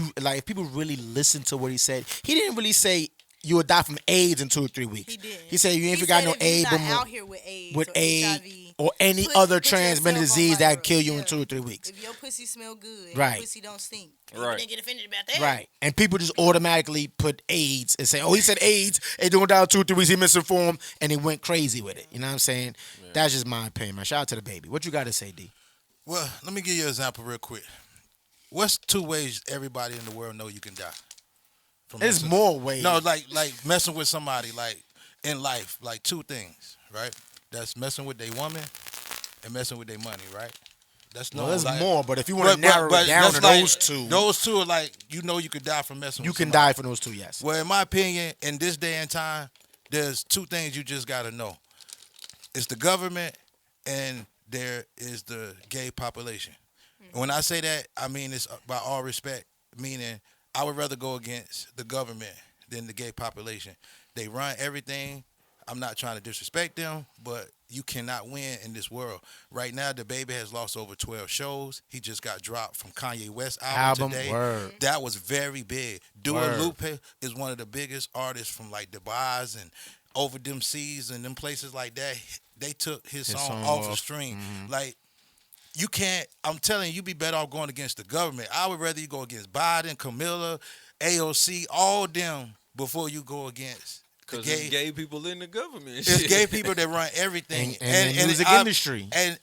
people really listen to what he said, he didn't really say you will die from AIDS in 2 or 3 weeks. He did. He said you ain't He got said no if you're AIDS, not but out here with AIDS, with or AIDS HIV, or any put- other put transmitted yourself on disease that like kill you in yeah. 2 or 3 weeks. If your pussy smell good, Right. your pussy don't stink. Right. You didn't get offended about that. Right. And people just automatically put AIDS and say, oh, he said AIDS, and doing down 2 or 3 weeks, he misinformed, and he went crazy with it. You know what I'm saying? That's just my opinion, man. Shout out to the baby. What you got to say, D? Well, let me give you an example real quick. What's 2 ways everybody in the world know you can die? From There's messing- more ways. No, like messing with somebody, like in life, like 2 things, right? That's messing with their woman and messing with their money, right? That's Well, no. there's like, more, but if you want to narrow it down that's to like- those two, those 2 are like you could die from messing. you with can somebody. die for those 2. Yes. Well, in my opinion, in this day and time, there's 2 things you just gotta know. It's the government and there is the gay population. When I say that, I mean it's by all respect, meaning I would rather go against the government than the gay population. They run everything. I'm not trying to disrespect them, but you cannot win in this world. Right now, the baby has lost over 12 shows. He just got dropped from Kanye West album today. Word. That was very big. Dua Word. Lipa is one of the biggest artists from like the Barz and over them seas and them places like that. They took his song song off the off. stream. Like, you can't, I'm telling you, be better off going against the government. I would rather you go against Biden, Camilla, AOC, all them before you go against the Because it's gay people in the government. It's gay people that run everything. And the music industry. And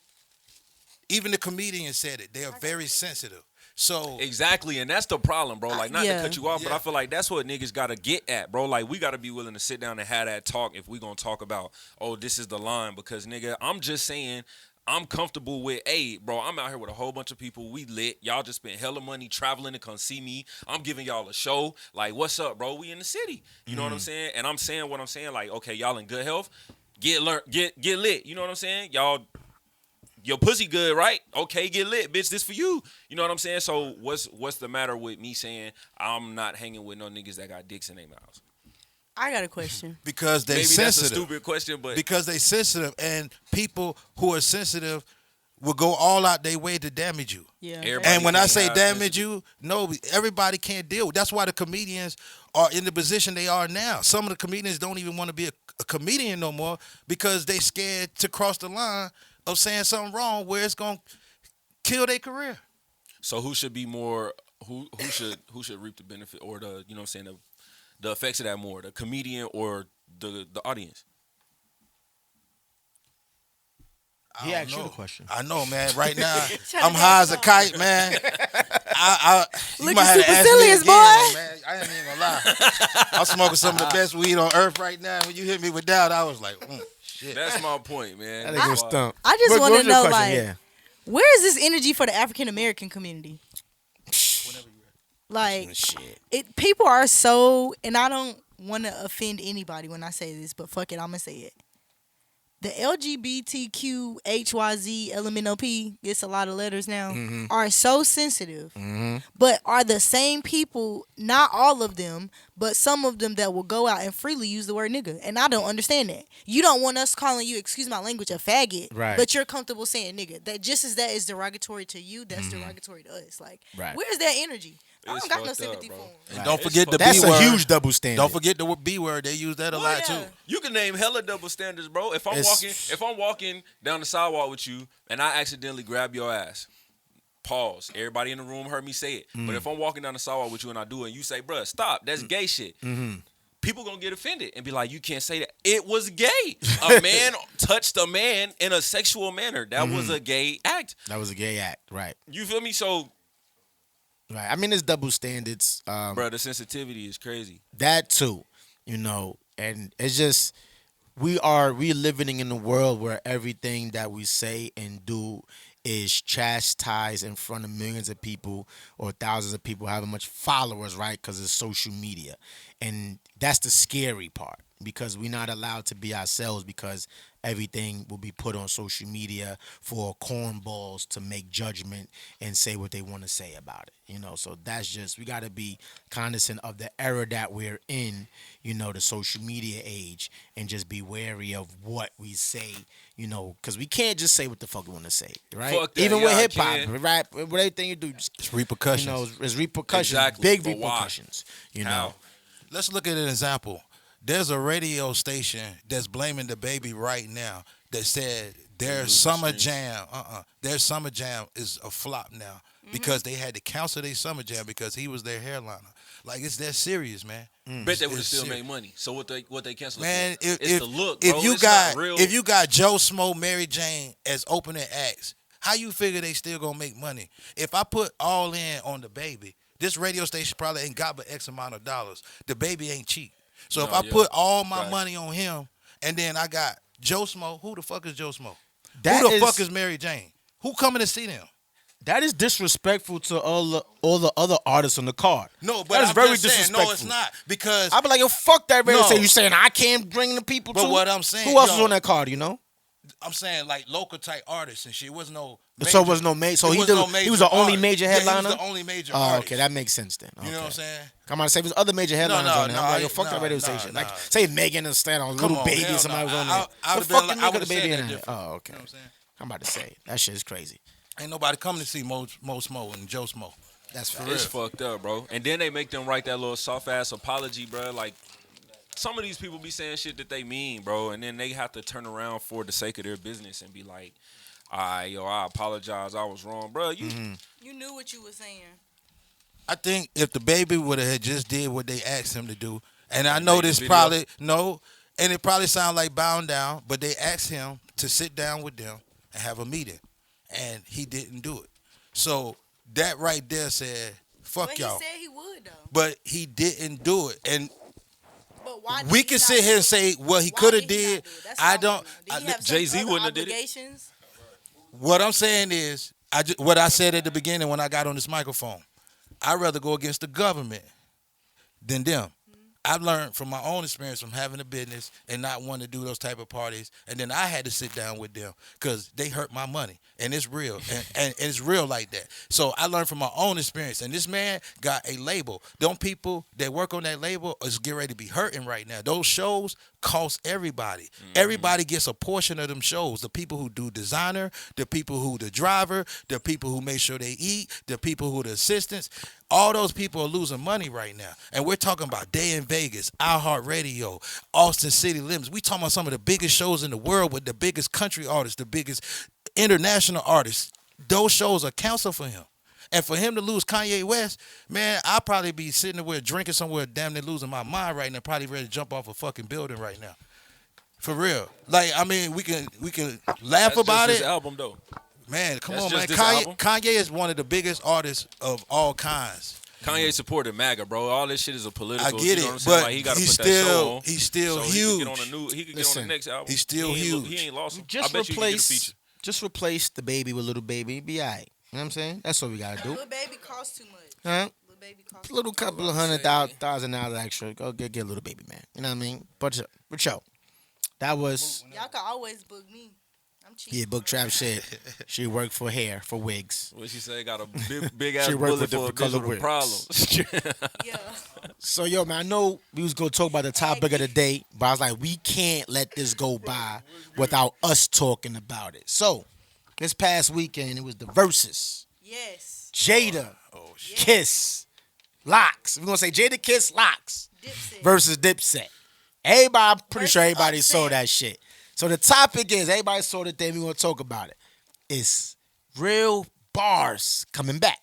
even the comedian said it. They are very sensitive. So Exactly, and that's the problem, bro. Like, not Yeah. to cut you off, but Yeah. I feel like that's what niggas gotta get at, bro. Like, we gotta be willing to sit down and have that talk if we gonna talk about, oh, this is the line. Because, nigga, I'm just saying, I'm comfortable with, hey, bro, I'm out here with a whole bunch of people. We lit. Y'all just spent hella money traveling to come see me. I'm giving y'all a show. Like, what's up, bro? We in the city. You know what I'm saying? And I'm saying what I'm saying. Like, okay, y'all in good health. Get lit. You know what I'm saying? Y'all, your pussy good, right? Okay, get lit, bitch. This for you. You know what I'm saying? So what's the matter with me saying I'm not hanging with no niggas that got dicks in their mouths? I got a question. because they Maybe sensitive. that's a stupid question, but Because they sensitive, and people who are sensitive will go all out their way to damage you. Yeah. Everybody- And when I can't say have damage sensitive- you, no, everybody can't deal with. That's why the comedians are in the position they are now. Some of the comedians don't even want to be a comedian no more because they scared to cross the line of saying something wrong where it's gonna kill their career. So who should be more? Who should reap the benefit or the, you know what I'm saying, the effects of that more? The comedian or the audience? He I asked don't you the know. question. I know, man. Right now, I'm high as a kite, man. You Looking might have to super ask me serious, again, boy. man. I ain't even gonna lie. I'm smoking some of the best weed on earth right now. When you hit me with that, I was like, shit. That's my point, man. That That's nigga was why- stumped. I just What want was to your know, question? like, Yeah. where is this energy for the African American community? Like, Shit. people are so, and I don't want to offend anybody when I say this, but fuck it, I'm gonna say it. The LGBTQHYZ LMNOP, gets a lot of letters now, are so sensitive, but are the same people, not all of them, but some of them that will go out and freely use the word nigga. And I don't understand that. You don't want us calling you, excuse my language, a faggot, Right. but you're comfortable saying nigga. That just as that is derogatory to you, that's derogatory to us. Like, Right. where's that energy? I It's don't got no fucked up, sympathy bro. for 'em. And don't forget the That's B a word. huge double standard. Don't forget the B word. They use that a lot yeah. too. You can name hella double standards, bro. If I'm It's- walking down the sidewalk with you and I accidentally grab your ass, pause. Everybody in the room heard me say it. But if I'm walking down the sidewalk with you and I do it and you say, bruh, stop, that's gay shit. People gonna get offended and be like, you can't say that. It was gay. A man touched a man in a sexual manner. That was a gay act. That was a gay act, right? You feel me? So, Right. I mean, it's double standards. bruh, the sensitivity is crazy. That too, and it's just we living in a world where everything that we say and do is chastised in front of millions of people or thousands of people, however much followers, right? Because it's social media, and that's the scary part because we're not allowed to be ourselves because everything will be put on social media for cornballs to make judgment and say what they want to say about it. So that's just, we got to be cognizant of the era that we're in, the social media age, and just be wary of what we say, because we can't just say what the fuck we want to say, right? Fuck that, Even with yeah, I hip hop, can. right? With everything you do, It's repercussions. it's repercussions, Exactly. big But why? repercussions, How? Let's look at an example. There's a radio station that's blaming the baby right now that said their summer jam, their summer jam is a flop now because they had to cancel their summer jam because he was their hairliner. Like, it's that serious, man. Bet they would have It's still serious. made money. So what they canceled? Man, it's if the look, bro. if you It's got not real. if you got Joe Smo, Mary Jane as opening acts, How you figure they still gonna make money? If I put all in on the baby, this radio station probably ain't got but X amount of dollars. The baby ain't cheap. So if I put all my money on him, and then I got Joe Smo, who the fuck is Joe Smo? Who the fuck is Mary Jane? Who coming to see them? That is disrespectful to all the other artists on the card. No, but that is I'm very just saying, disrespectful. no, it's not. Because I be like, yo, fuck that radio No. station. You saying I can't bring the people But too? what I'm saying, who else was yo, on that card, you know? I'm saying like local type artists and shit. It was no major, So it was no major. So it he was did. no He was the only artist. major Yeah, headliner. he was the only major Oh, artist. okay, that makes sense then. You know what I'm saying? Come on, say there's other major headliners on there. I'm like, yo, fuck that no, radio no, station. no. Like, say Megan Thee Stallion, Come Little on, Baby, hell somebody no. was on there. I What would've fuck been you like- I nigga the would've said baby that in there? different. Oh, okay. You know what I'm saying? I'm about to say that shit is crazy. Ain't nobody coming to see Mo Smo and Joe Smo. That's for It's fucked up, bro. And then they make them write that little soft ass apology, bro. Like some of these people be saying shit that they mean, bro, and then they have to turn around for the sake of their business and be like, "All right, yo, I apologize, I was wrong, bro." You You knew what you were saying. I think if the baby would have just did what they asked him to do, and I And know made the this video? probably no, and it probably sound like bound down, but they asked him to sit down with them and have a meeting, and he didn't do it. So that right there said, "Fuck But y'all." he said he would though. But he didn't do it, and But why? we can sit here and say, "Well, he could have did." I don't. Jay-Z wouldn't have did it. Obligations? What I'm saying is, what I said at the beginning when I got on this microphone. I'd rather go against the government than them. I've learned from my own experience from having a business and not wanting to do those type of parties. And then I had to sit down with them because they hurt my money. And it's real. And it's real like that. So I learned from my own experience. And this man got a label. Them people that work on that label is getting ready to be hurting right now. Those shows cost everybody. Everybody gets a portion of them shows. The people who do designer, the people who the driver, the people who make sure they eat, the people who the assistants. All those people are losing money right now. And we're talking about Day in Vegas, iHeartRadio, Austin City Limits. We talking about some of the biggest shows in the world with the biggest country artists, the biggest international artists. Those shows are canceled for him. And for him to lose Kanye West, man, I'll probably be sitting there drinking somewhere, damn near losing my mind right now, probably ready to jump off a fucking building right now. For real. Like, I mean, we can laugh That's about just his it. album though. Man, come That's on, just man. this Kanye, album? Kanye is one of the biggest artists of all kinds. Kanye supported MAGA, bro. All this shit is a political. I get you know it, what I'm saying? but Like, he gotta he's put that show still on. he's still So huge. He could get on he could get on Listen, the next album. he's still he ain't, huge. He ain't lost him. Just I bet you he could get a replace, feature. just replace the baby with Little Baby. Be alright. You know what I'm saying? That's what we gotta do. Little baby costs too much. Huh? Little baby costs. Little couple of $100,000 extra. Go get a Little Baby, man. You know what I mean? But yo, that was Y'all can always book me. I'm cheap. yeah. Book Trap shit. She worked for hair for wigs. What she say? Got a big ass She worked bullet with for a different bitch color with a wigs. problem. Yeah. So yo, man, I know we was gonna talk about the topic of the day, but I was like, we can't let this go by without us talking about it. So this past weekend, it was the Verzuz. Yes. Jada, Kiss, Locks. We're gonna say Jada, Kiss, Locks Dipset. versus Dipset. Everybody, I'm pretty sure Versus everybody saw Upset. that shit. So the topic is, everybody saw the thing, we gonna talk about it. It's real Barz coming back.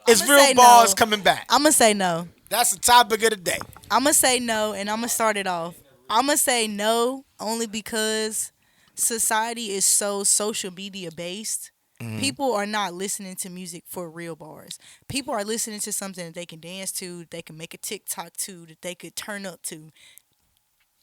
It's I'ma real say Barz no. coming back. I'm gonna say no. That's the topic of the day. I'm gonna say no, and I'm gonna start it off. I'm gonna say no only because society is so social media based. People are not listening to music for real bars. People are listening to something that they can dance to, that they can make a TikTok to, that they could turn up to.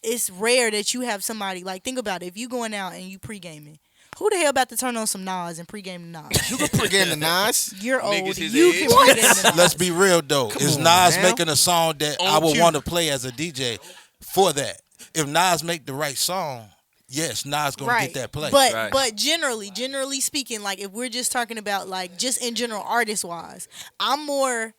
It's rare that you have somebody, like, think about it. If you going out and you pre-gaming, who the hell about to turn on some Nas and pre-game the Nas? You can pregame the Nas. You're Niggas old. his You age. can pre-game the Nas. Let's be real though. Come Is on, Nas man. making a song that On I would cue. want to play as a DJ for that? If Nas make the right song, yes, Nas gonna get that play. But Right. but generally speaking, like if we're just talking about like just in general artist wise, I'm more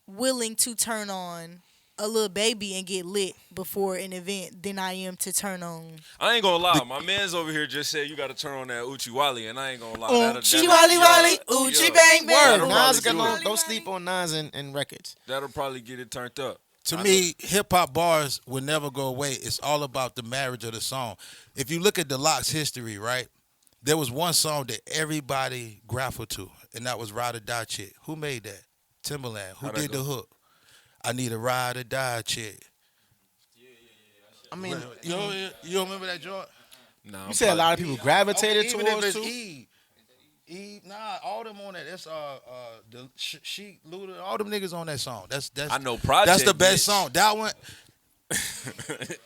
willing to turn on a little baby and get lit before an event than I am to turn on. I ain't gonna lie. My man's over here just said you got to turn on that Uchi Wally, and I ain't gonna lie. Uchi that'll- Wally Wally, yeah, Uchi yeah. Bang Bang. That'll Nas probably got do no, it. don't sleep on Nas and records. That'll probably get it turned up. To me, hip hop bars will never go away. It's all about the marriage of the song. If you look at the Locks history, right, there was one song that everybody grappled to, and that was Ride or Die Chick. Who made that? Timberland. Who How'd that did the go? hook? I need a ride or die chick. I mean, You don't remember that joint? Nah, You said a lot of people gravitated even if towards it's too. all them on that. That's the Sheik, Luda, all them niggas on that song. That's I know Project. That's the best bitch. song. That one.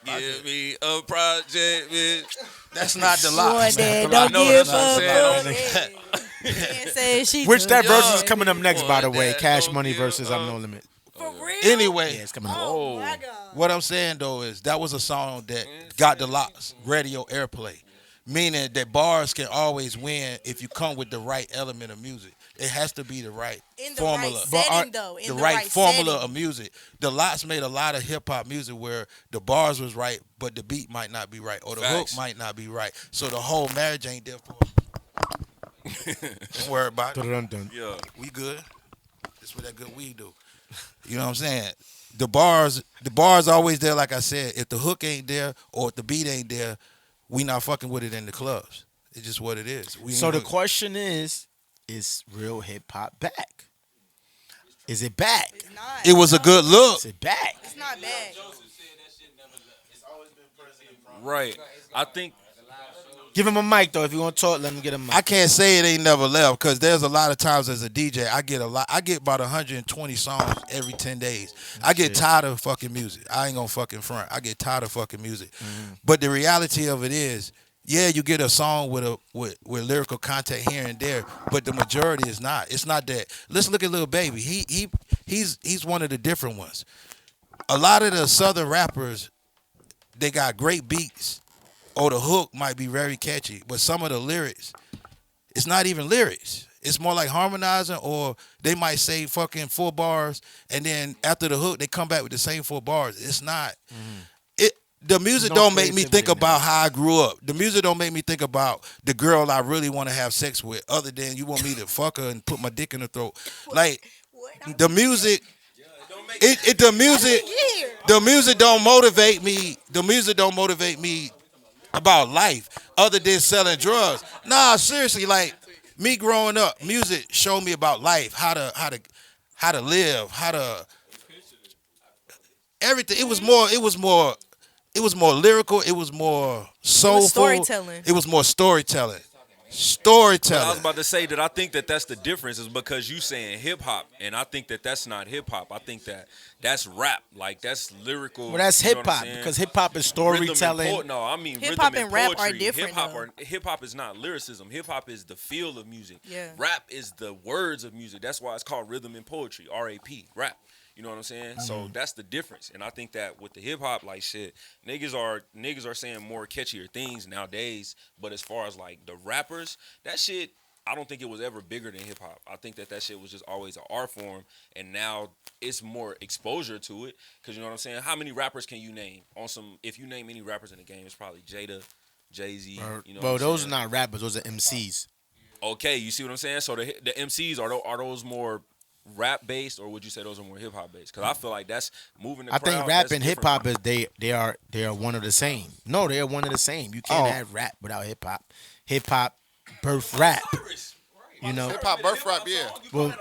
Give me a project, bitch. That's not the Boy, lot. Dad, I don't know give that's what I'm up. saying. Can't say she Which took that it. versus is coming up next, by the Boy, way. that Cash don't Money give versus I'm up. No Limit. For real? Anyway, Yeah, it's coming up. Oh my God. what I'm saying though is that was a song that got the lots radio airplay, meaning that Barz can always win if you come with the right element of music. It has to be the right In the formula. right setting, though. In the the right right formula setting. of music. The lots made a lot of hip hop music where the bars was right, but the beat might not be right, or the Facts. hook might not be right. So the whole marriage ain't there for. Don't worry about it. Dun-dun-dun. Yeah. We good. That's what that good weed do. You know what I'm saying? The bars always there. Like I said, if the hook ain't there or if the beat ain't there, we not fucking with it in the clubs. It's just what it is. We So ain't the look- question is real hip hop back? Is it back? It's not. it was a good look. Is it back? It's not bad. Right. I think Give him a mic though. If you want to talk, let him get a mic. I can't say it ain't never left because there's a lot of times as a DJ, I get about 120 songs every 10 days. I get tired of fucking music. I ain't gonna fucking front. I get tired of fucking music. But the reality of it is, yeah, you get a song with lyrical content here and there, but the majority is not. It's not that. Let's look at Lil Baby. He's one of the different ones. A lot of the southern rappers, they got great beats, or the hook might be very catchy, but some of the lyrics, it's not even lyrics. It's more like harmonizing, or they might say fucking 4 bars, and then after the hook, they come back with the same 4 bars. It's not. The music No don't make me creativity think in about how I grew up. The music don't make me think about the girl I really want to have sex with, other than you want me to fuck her and put my dick in her throat. Like, the music, the music don't motivate me. The music don't motivate me about life other than selling drugs. Nah, seriously, like me growing up, music showed me about life, how to live, how to everything. It was more lyrical, it was more soulful. storytelling. It was more storytelling. But I was about to say that I think that that's the difference is because you saying hip hop, and I think that that's not hip hop. I think that that's rap, like that's lyrical. Well, that's you know hip what I'm hop saying? because hip hop is Rhythm and storytelling. no, I mean Hip-hop rhythm and rap are poetry. different, Hip hop is not lyricism. Hip hop is the feel of music. Yeah. Rap is the words of music. That's why it's called rhythm and poetry. R-A-P. Rap. You know what I'm saying? So that's the difference. And I think that with the hip hop, like shit, niggas are saying more catchier things nowadays. But as far as like the rappers, that shit, I don't think it was ever bigger than hip hop. I think that shit was just always an art form, and now it's more exposure to it. Cause you know what I'm saying? How many rappers can you name on some? If you name any rappers in the game, it's probably Jada, Jay-Z. You know Bro, what I'm those saying? are not rappers. Those are MCs. Okay, you see what I'm saying? So the MCs are those more rap based, or would you say those are more hip hop based? Because I feel like that's moving the I crowd. think rap that's and hip different. hop is they are one of the same. No, they are one of the same. You can't Oh. have rap without hip hop. Hip hop birth rap. You know, Hip hop birth rap, yeah. well,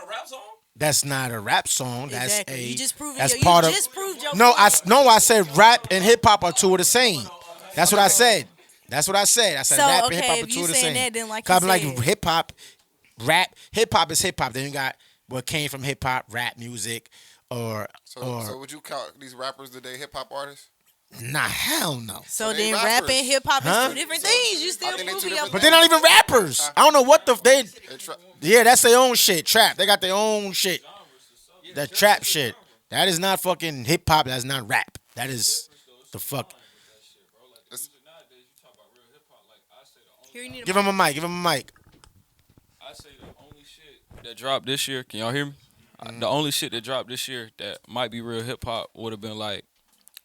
that's not a rap song. That's Exactly. a You just proved that's you part just of. proved your No, point. I said rap and hip hop are two of the same. That's what I said. That's what I said. I said So, rap and okay, hip hop are if two you of the saying same. that, then like 'Cause you I'm said- like hip hop, rap. Hip hop is hip hop. Then you got what came from hip hop, rap music, or So would you count these rappers today hip hop artists? nah, hell no. So they then rap rappers. and hip hop Huh? is two different things. You still I think they two proving your different But they're not even rappers. I don't know what They Yeah, that's their own shit. Trap. They got their own shit. That trap shit. That is not fucking hip hop. That's not rap. That is the fuck. Here you need a Give him a mic. Give him a mic. I say the only shit that dropped this year. Can y'all hear me? The only shit that dropped this year that might be real hip hop would have been like,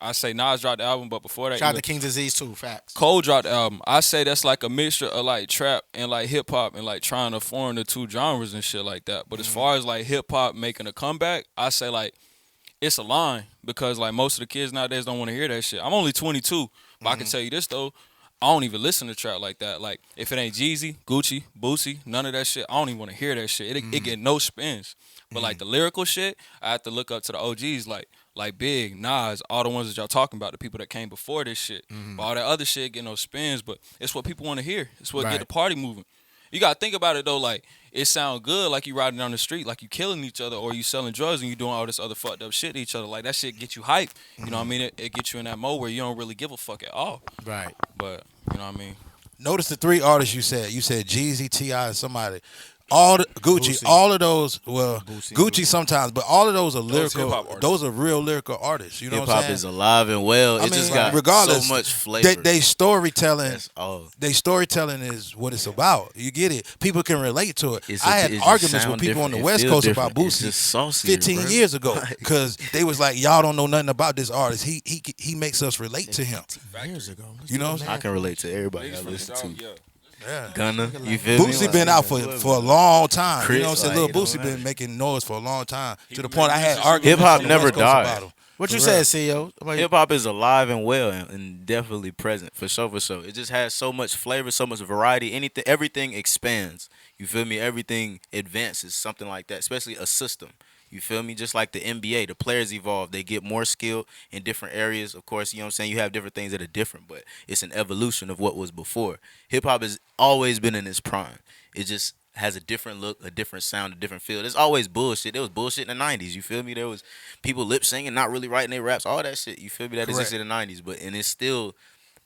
I say Nas dropped the album, but before that, Shout out even to King's Disease too. Facts. Cole dropped the album. I say that's like a mixture of like trap and like hip hop and like trying to form the two genres and shit like that. But as far as like hip hop making a comeback, I say like it's a line because like most of the kids nowadays don't want to hear that shit. I'm only 22, but I can tell you this though. I don't even listen to trap like that. Like, if it ain't Jeezy, Gucci, Boosie, none of that shit, I don't even want to hear that shit. It get no spins. But, like, the lyrical shit, I have to look up to the OGs. Like like Big, Nas, all the ones that y'all talking about, the people that came before this shit. But all that other shit get no spins, but it's what people want to hear. It's what Right. get the party moving. You gotta think about it though, like it sound good like you riding down the street, like you killing each other, or you selling drugs and you doing all this other fucked up shit to each other. Like that shit get you hype. You know what I mean? It gets you in that mode where you don't really give a fuck at all. Right. But you know what I mean? Notice the 3 artists you said. You said Jeezy, T.I., and somebody. All the, Gucci, Boosie. all of those, well, Boosie. Gucci sometimes, but all of those are lyrical. hip-hop artists. Those are real lyrical artists. You know Hip what I'm hop saying? is alive and well. It I mean, just got regardless, so much flavor. They storytelling. That's all. They storytelling is what it's about. You get it. People can relate to it. It's I had it just arguments with sound people on the different. It West feel Coast different. about It's Boosie just saucier, 15 bro. years ago because they was like, y'all don't know nothing about this artist. He makes us relate to him. Years ago. You know, I can relate to everybody I Niggas from the listen South, to. yeah. yeah. Gunna, you feel me? Boosie been out for a long time. Chris, you know what I'm saying? like, Little you Boosie know, been making noise for a long time. To the been point I had making arguments Hip-hop on the never West Coast died. about him. What you For said, real. CEO? Hip hop is alive and well and definitely present for sure, for sure. It just has so much flavor, so much variety. Anything, everything expands. You feel me? Everything advances, something like that. Especially a system. You feel me? Just like the NBA, the players evolve. They get more skilled in different areas. Of course, you know what I'm saying? You have different things that are different, but it's an evolution of what was before. Hip hop has always been in its prime. It just has a different look, a different sound, a different feel. There's always bullshit. There was bullshit in the 90s. You feel me? There was people lip singing, not really writing their raps, all that shit. You feel me? That existed in the 90s. And it's still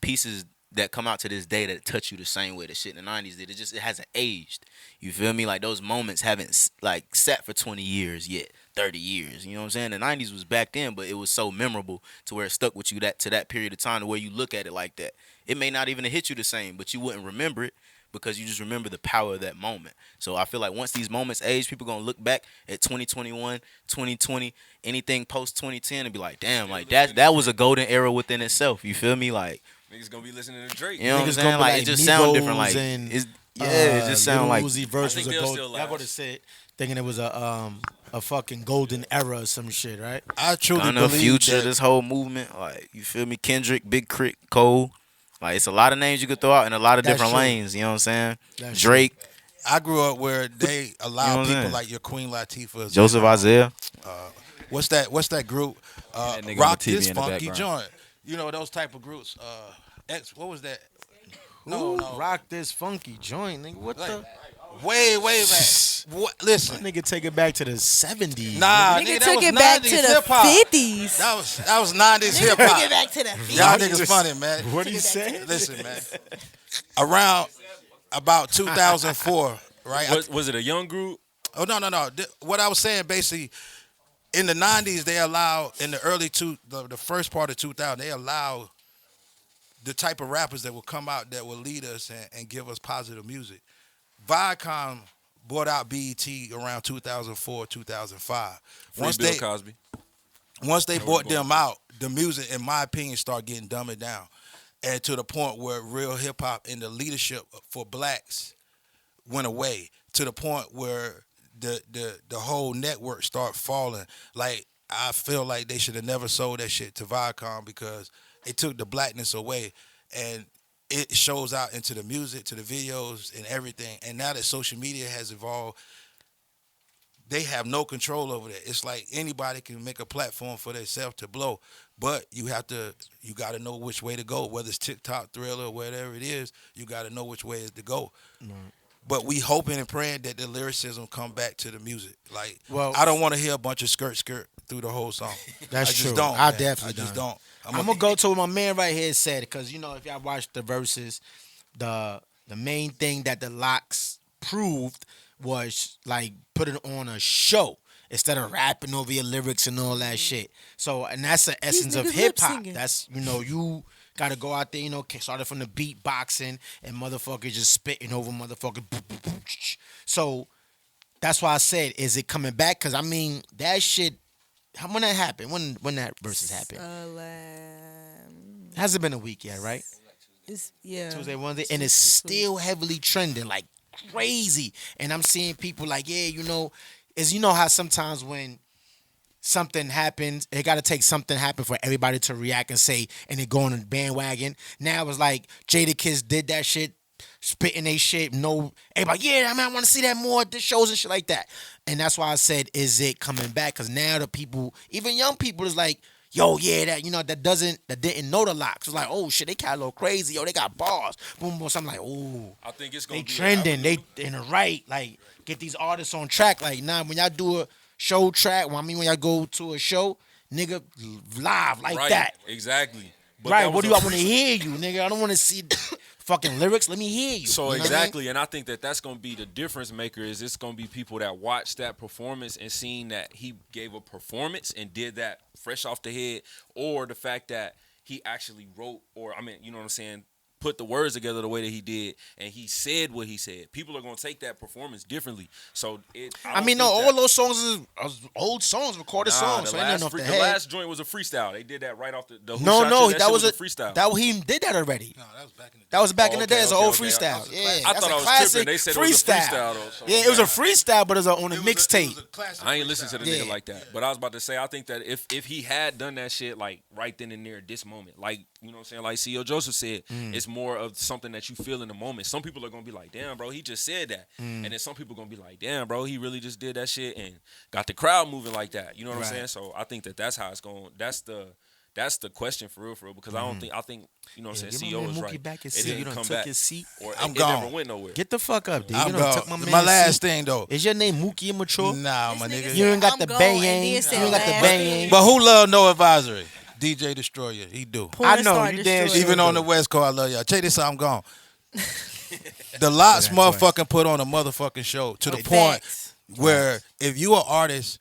pieces that come out to this day that touch you the same way the shit in the 90s did. It hasn't aged. You feel me? Like those moments haven't like sat for 20 years yet, 30 years. You know what I'm saying? The 90s was back then, but it was so memorable to where it stuck with you to that period of time to where you look at it like that. It may not even have hit you the same, but you wouldn't remember it because you just remember the power of that moment. So I feel like once these moments age, people going to look back at 2021, 2020, anything post 2010 and be like, damn, like that was a golden era within itself. You feel me? Like, Niggas gonna be listening to Drake. you know what I'm Niggas saying? gonna be Like, like it just sound Migos different. Like, and, it just sound like Uzi Verse I think was a they'll gold. still I go to last. say thinking it was a fucking golden era or some shit, right? I truly Gunna, believe Future, that this whole movement. Like, you feel me? Kendrick, Big Crit, Cole. Like, it's a lot of names you could throw out in a lot of That's different true. lanes. You know what I'm saying? That's Drake, I grew up where they allow You know what I'm people saying? like your Queen Latifah, Joseph Isaiah. What's that group? That nigga Rock on the TV This in the Funky background. Joint. You know those type of groups. What was that? Ooh, No. rock this funky joint, nigga. What Like, the? way back. What? Listen, Nigga, take it back to the 70s. nah, Nigga nigga, that took was it back 90s to the hip-hop. 50s. That was 90s hip Took it hop. back to the 50s. Y'all niggas funny, man. What do you say? Listen, man. Around about 2004, right? Was it a young group? Oh no. What I was saying basically, in the 90s they allowed in the the first part of 2000 they allowed the type of rappers that will come out that will lead us and give us positive music. Viacom bought out BET around 2004, 2005. Free Bill Cosby. Once they bought them out, the music, in my opinion, started getting dumbed down. And to the point where real hip hop and the leadership for blacks went away. To the point where the whole network started falling. Like, I feel like they should have never sold that shit to Viacom because it took the blackness away. And it shows out into the music, to the videos, and everything. And now that social media has evolved, they have no control over that. It's like anybody can make a platform for themselves to blow, but you got to know which way to go. Whether it's TikTok, Thriller, whatever it is, you got to know which way is to go. But we hoping and praying that the lyricism come back to the music. Like, Well, I don't want to hear a bunch of skirt through the whole song. That's I just true. Don't, I man. definitely I just don't. don't. I'm gonna go to what my man right here said because you know if y'all watched the verses, the main thing that the locks proved was like putting on a show instead of rapping over your lyrics and all that shit. So and that's the essence of niggas hip hop. lip-singing. That's you gotta go out there, started from the beatboxing and motherfuckers just spitting over motherfuckers. So that's why I said, is it coming back? Because I mean that shit. When that happened? When that verses happened? Hasn't been a week yet, right? Yeah. Tuesday, Wednesday, and it's still heavily trending like crazy. And I'm seeing people like, how sometimes when something happens, it got to take something happen for everybody to react and say, and they go on a bandwagon. Now it's like Jadakiss did that shit. spitting they shit. No, everybody, yeah, I mean, I want to see that more at the shows and shit like that. And that's why I said, is it coming back? Because now the people, even young people, is like, yo, yeah, that didn't know the locks. It's like, oh shit, they got a little crazy. Yo, they got bars. Boom, boom. So I'm like, oh, I think it's gonna they be trending. They in the right. Like, get these artists on track. Like, nah, when y'all do a show track, when y'all go to a show, nigga, live like right, that. Exactly. But Right, that what was do a I want to hear you, nigga? I don't want to see fucking lyrics. Let me hear you. So You know what I mean? exactly, and I think that's gonna be the difference maker. Is it's gonna be people that watch that performance and seeing that he gave a performance and did that fresh off the head, or the fact that he actually wrote, or I mean, you know what I'm saying, put the words together the way that he did, and he said what he said. People are gonna take that performance differently. So I mean, no, all those songs is old songs, recorded songs. So The ain't nothing off the the head. last joint was a freestyle. They did that right off the Who No, Shot no, You? that shit was a freestyle. That he did that already. No, that was back in the day. That was back in the Okay, day. It's an okay, old okay. freestyle. Yeah, I that's thought a I was classic tripping. They said it was a freestyle, though, so Yeah, it was a freestyle, but it was on a mixtape. I ain't listen to the nigga Yeah. like that. But I was about to say, I think that if he had done that shit like right then and there at this moment, like, you know what I'm saying, like C.O. Joseph said, it's more of something that you feel in the moment. Some people are gonna be like, damn, bro, he just said that. And then some people gonna be like, damn, bro, he really just did that shit and got the crowd moving like that. You know what I'm saying? So I think that's how it's going. That's the question for real, because I think you know what I'm saying, CEO is right. Back his It seat. You didn't done come took back. his seat. Or I'm it gone. never went nowhere. Get the fuck up, dude. I'm You done gone. took my My man's last seat. thing though. Is your name Mookie Immature? Nah, This my nigga nigga. said, You ain't got I'm the gone, bang. and then You said ain't got the last bang. thing. But who love No Advisory? DJ Destroyer. He do. Porn I know, star you damn destroyer. sure Even on the West Coast, I love y'all. Check this out, I'm gone. The Lots Say that twice. motherfucking put on a motherfucking show to the Facts. point where if you an artist,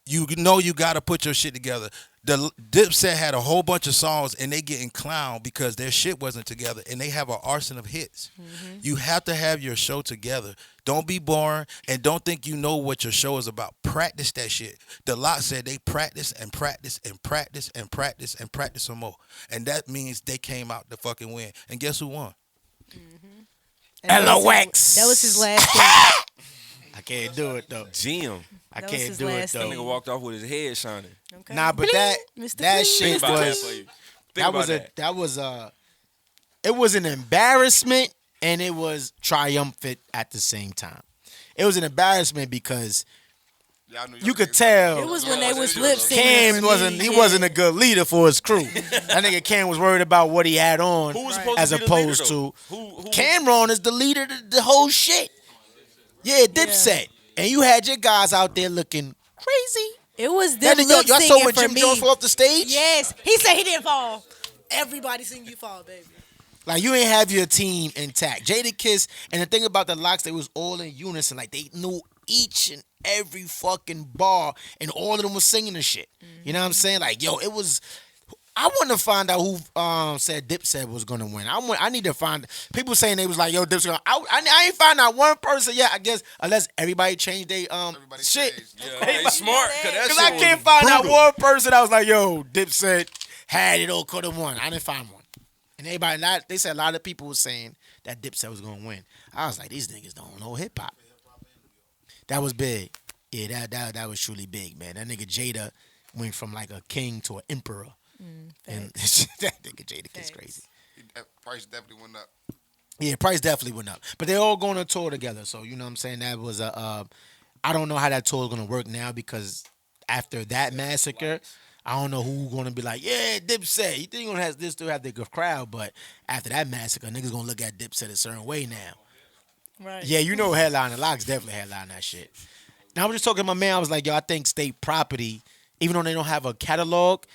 you know you got to put your shit together. The Dipset had a whole bunch of songs and they getting clowned because their shit wasn't together and they have an arsenal of hits. You have to have your show together. Don't be boring and don't think you know what your show is about. Practice that shit. The Lot said they practice and practice and practice and practice and practice some more. And that means they came out to fucking win. And guess who won? And LOX. That was his last thing. I can't do it though. Jim. I That was can't his do it last though. thing. Nigga walked off with his head shining. Okay. Nah, but Mr. that Clean. shit Think about that was for you. that was it was an embarrassment and it was triumphant at the same time. It was an embarrassment because Y'all knew you could tell It was when Yeah, they was yeah, lip yeah. syncing. Cam wasn't a good leader for his crew. That nigga Cam was worried about what he had on Who was Right. supposed as to be the leader, opposed though? to Who Cameron is the leader of the whole shit. Yeah, Dipset. And you had your guys out there looking crazy. It was That them nigga, lip y'all saw syncing when for Jim me. Jones fell off the stage? Yes, he said he didn't fall. Everybody seen you fall, baby. Like, you ain't have your team intact. Jada Kiss, and the thing about the Locks, they was all in unison. Like, they knew each and every fucking bar, and all of them was singing the shit. You know what I'm saying? Like, yo, it was... I want to find out who said Dipset was going to win. I need to find... People saying they was like, yo, Dipset... I ain't find out one person yet, I guess, unless everybody changed their shit. changed. Yeah, they smart. Because I can't find out one person that was like, yo, Dipset had it or could have won. I didn't find one. And everybody, they said a lot of people was saying that Dipset was going to win. I was like, these niggas don't know hip-hop. That was big. Yeah, that was truly big, man. That nigga Jada went from like a king to an emperor. And that nigga Jada Kiss crazy. Price definitely went up. Yeah, price definitely went up. But they all going to tour together. So, you know what I'm saying? That was a... I don't know how that tour is going to work now because after that massacre, I don't know who going to be like, yeah, Dipset. You think you're going to still have the good crowd, but after that massacre, niggas going to look at Dipset a certain way now. Right. Yeah, you know Headline the Locks definitely headline that shit. Now, I was just talking to my man. I was like, yo, I think State Property, even though they don't have a catalog,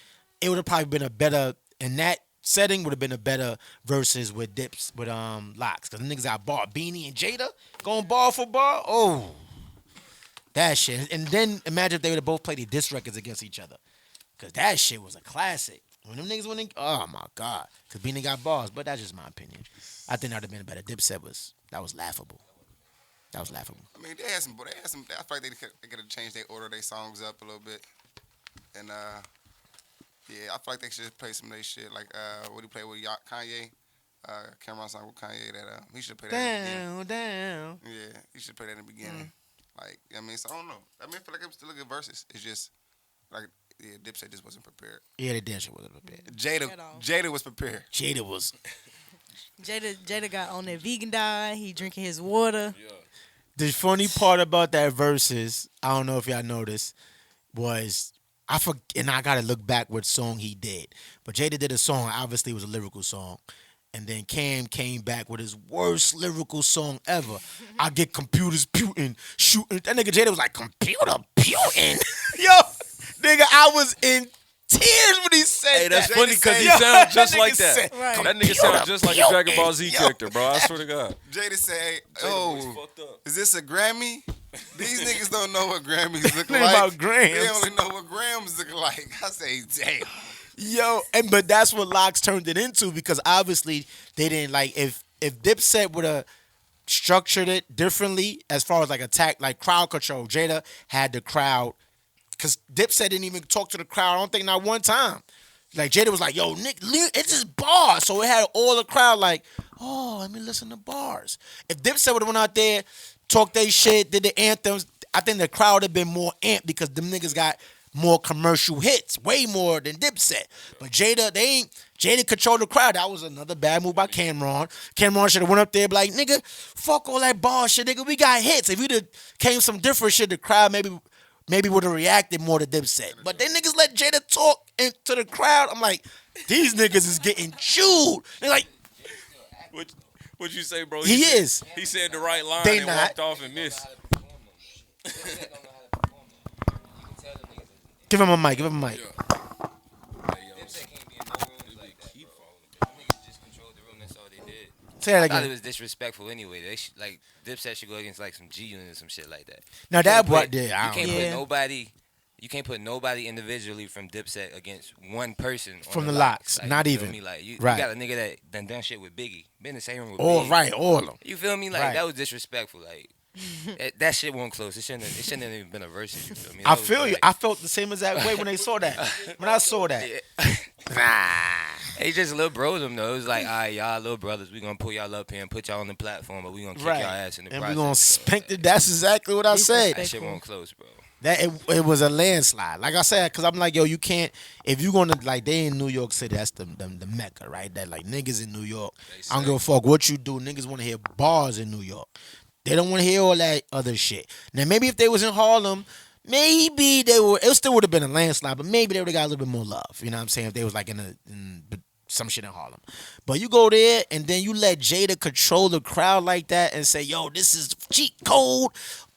it would have probably been a better, in that setting, would have been a better versus with Locks. Because niggas got bar. Beanie and Jada going bar for bar. Oh, that shit. And then imagine if they would have both played the diss records against each other. Because that shit was a classic. When them niggas went in, oh my God. Because Beanie got bars. But that's just my opinion. I think that would have been better. Dipset that was laughable. That was laughable. I mean, they had some. I feel like they could have changed their order, their songs up a little bit. And yeah, I feel like they should play some of their shit. Like what he played with Kanye, Cameron song with Kanye. That he should play that. In the beginning. Down. Yeah, he should play that in the beginning. Like, I mean, so I don't know. I mean, I feel like it was still a good verses. It's just like, yeah, Dipset just wasn't prepared. Yeah, the dancer wasn't prepared. Jada was prepared. Jada was Jada got on that vegan diet. He drinking his water. The funny part about that verses, I don't know if y'all noticed, was and I gotta look back what song he did. But Jada did a song, obviously it was a lyrical song. And then Cam came back with his worst lyrical song ever. I get computers putin', shooting. That nigga Jada was like, computer putin'. Yo, nigga, I was in tears when he said Hey, that's that. funny because he Yo, sounds just that like nigga that. said, Right. That nigga sounds just like a Dragon Ball Z Yo. character, bro. I swear to God. Jada say, Always "Oh, fucked up. is this a Grammy? These niggas don't know what Grammys look Think like. about grams. They only know what grams look like." I say, "Damn." Yo, but that's what Locks turned it into because obviously they didn't like if Dipset would have structured it differently as far as like attack like crowd control. Jada had the crowd because Dipset didn't even talk to the crowd. I don't think not one time. Like Jada was like, "Yo, Nick, it's just Barz," so it had all the crowd like, "Oh, let me listen to Barz." If Dipset would have went out there, talked they shit, did the anthems, I think the crowd would have been more amped because them niggas got more commercial hits, way more than Dipset. But Jada controlled the crowd. That was another bad move by Cameron. Cameron should have went up there and be like, nigga, fuck all that ball shit, nigga. We got hits. If you'd have came some different shit, the crowd maybe would have reacted more to Dipset. But they niggas let Jada talk into the crowd. I'm like, these niggas is getting chewed. They're like, What'd you say, bro? He said- is. He said the right line They and not. walked off and missed. give him a mic, give him a mic. Say that I thought it again. was disrespectful anyway. They like Dipset should go against like some G Unit or some shit like that. Now You that can't what put- did I You don't can't know. put Yeah. nobody. You can't put nobody individually from Dipset against one person on From the Locks, Like, not you feel even. me? Like you Right. got a nigga that done shit with Biggie, been in the same room with All Biggie. right, all of them. You feel me? Like Right. that was disrespectful. Like that shit wasn't close. It shouldn't have even been a versus. You feel me? I That was feel you. like- I felt the same exact way when they saw that. When I saw that. He just little bros them though. It was like, all right, y'all little brothers, we gonna pull y'all up here and put y'all on the platform, but we gonna kick Right. y'all ass in the And process. we're gonna So, spank the. That's exactly what I said. that shit wasn't close, bro. That it was a landslide. Like I said, because I'm like, yo, you can't if you gonna like they in New York City, that's the mecca, right? That like niggas in New York. I don't give a fuck what you do. Niggas want to hear bars in New York. They don't want to hear all that other shit. Now maybe if they was in Harlem, maybe it still would have been a landslide, but maybe they would have got a little bit more love. You know what I'm saying? If they was like in some shit in Harlem. But you go there and then you let Jada control the crowd like that and say, yo, this is cheat code.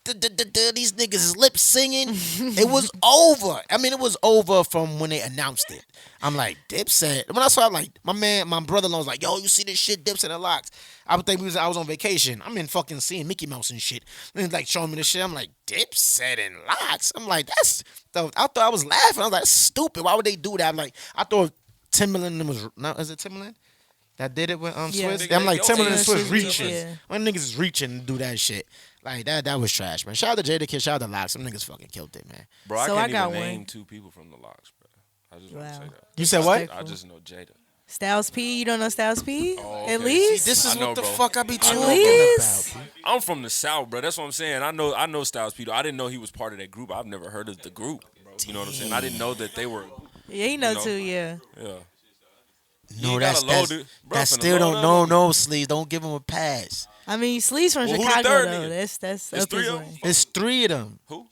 These niggas is lip singing. It was over. I mean, it was over from when they announced it. I'm like, Dipset. When I saw it, like, my brother-in-law was like, yo, you see this shit, Dipset and Locks. I would think I was on vacation. I'm in fucking seeing Mickey Mouse and shit. And like showing me this shit. I'm like, Dipset and Locks. I'm like, I thought I was laughing. I was like, that's stupid. Why would they do that? I'm like, I thought Timberland was, no, is it Timberland? That did it with Yeah. Swiss? I'm like, Yo, Timberland and yeah, Swiss Swiss reaching. yeah. When niggas is reaching to do that shit. Like, that was trash, man. Shout out to Jada Kid, shout out to Locks. Some niggas fucking killed it, man. Bro, I So can't I got even one. name two people from the Locks, bro. I just want to Wow. say that. You said what? Respectful. I just know Jada. Styles P, you don't know Styles P? Oh, At okay. least? This is I know, what the bro. fuck I be I talking know, least. about. I'm from the South, bro. That's what I'm saying. I know Styles P. I didn't know he was part of that group. I've never heard of the group, bro. You know what I'm saying? I didn't know that they were. Yeah, he know You know. too, yeah. Yeah. No, ain't that's gotta load it. Bro, that finna still load don't up. no sleeves. Don't give him a pass. I mean, Slee's from Well, who the Chicago, third though. nigga? That's It's up three his of way. them? It's three of them. Who?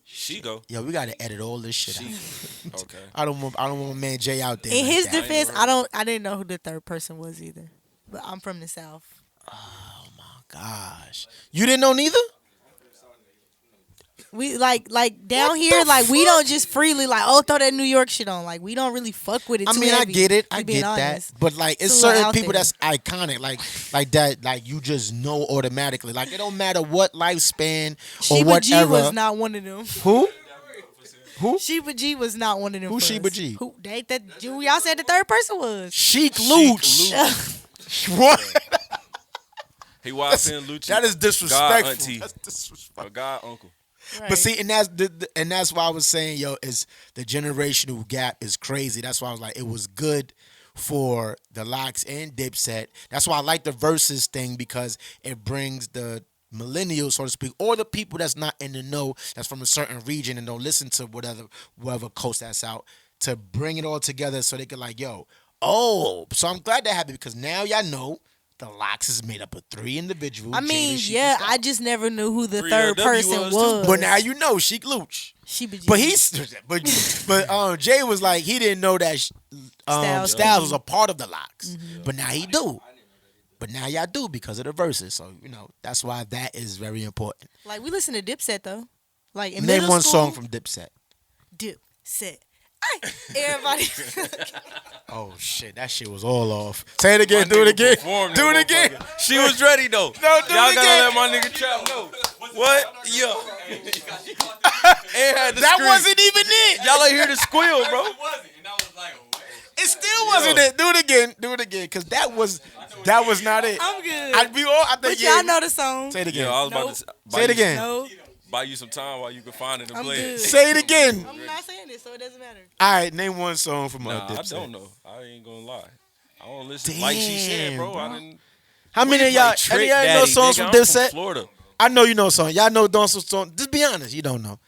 She go. Yo, we gotta edit all this shit She. out. Okay. I don't want my man Jay out there. In like his that. defense, I didn't know who the third person was either. But I'm from the South. Gosh, you didn't know neither. We like down here, like we don't just freely like throw that New York shit on. Like we don't really fuck with it. I too mean, I heavy, get it. to I be get honest. that. But like, it's It's a little certain out people there. that's iconic, like that, like you just know automatically. Like it don't matter what lifespan or Sheba G whatever. was not one of them. Who? Sheba G was not one of them. Who for Sheba us. G? Who y'all said the third person was? Chic Luch. What? He YFN Lucci. That is God disrespectful. auntie. That's disrespectful. Or God uncle. Right. But see, and that's why I was saying, yo, is the generational gap is crazy. That's why I was like, it was good for the Locks and Dipset. That's why I like the versus thing because it brings the millennials, so to speak, or the people that's not in the know, that's from a certain region and don't listen to whatever coast that's out, to bring it all together so they can like, yo, Oh, so I'm glad that happened because now y'all know the Locks is made up of 3 individuals. I mean, Jada, Sheek, yeah, and I Styles. just never knew who the 3 third LW person was, too. was. But now you know Sheek Luch. She be But Jay was like he didn't know that Styles. Styles was a part of the Locks. But now he do. But now y'all do because of the verses. So that's why that is very important. like we listen to Dipset though. Like in Name middle one school, song from Dipset. Dipset. Ay, everybody. Oh shit, that shit was all off. Say it again. Do it again. Do it again. She was ready though. No, do Y'all it gotta again. let my nigga Trap know. What? Yo. And had the That scream. wasn't even it. Y'all ain't hear the squeal, bro. It still wasn't it. Do it again. Do it again. Cause that was not it. I'm good. I think but y'all know the song. Say it again. Yeah, I was about Nope. to Say it again. No, buy you some time while you can find it and I'm play good. it. Say it again. I'm not saying it, so it doesn't matter. All right, name one song from Nah, I Dipset. don't know. I ain't gonna lie. I don't listen. Like she said, bro. Damn, I bro. didn't. How many of y'all? Any of y'all know songs from Dipset? Florida. I know you know songs. Y'all know some songs. Just be honest. You don't know.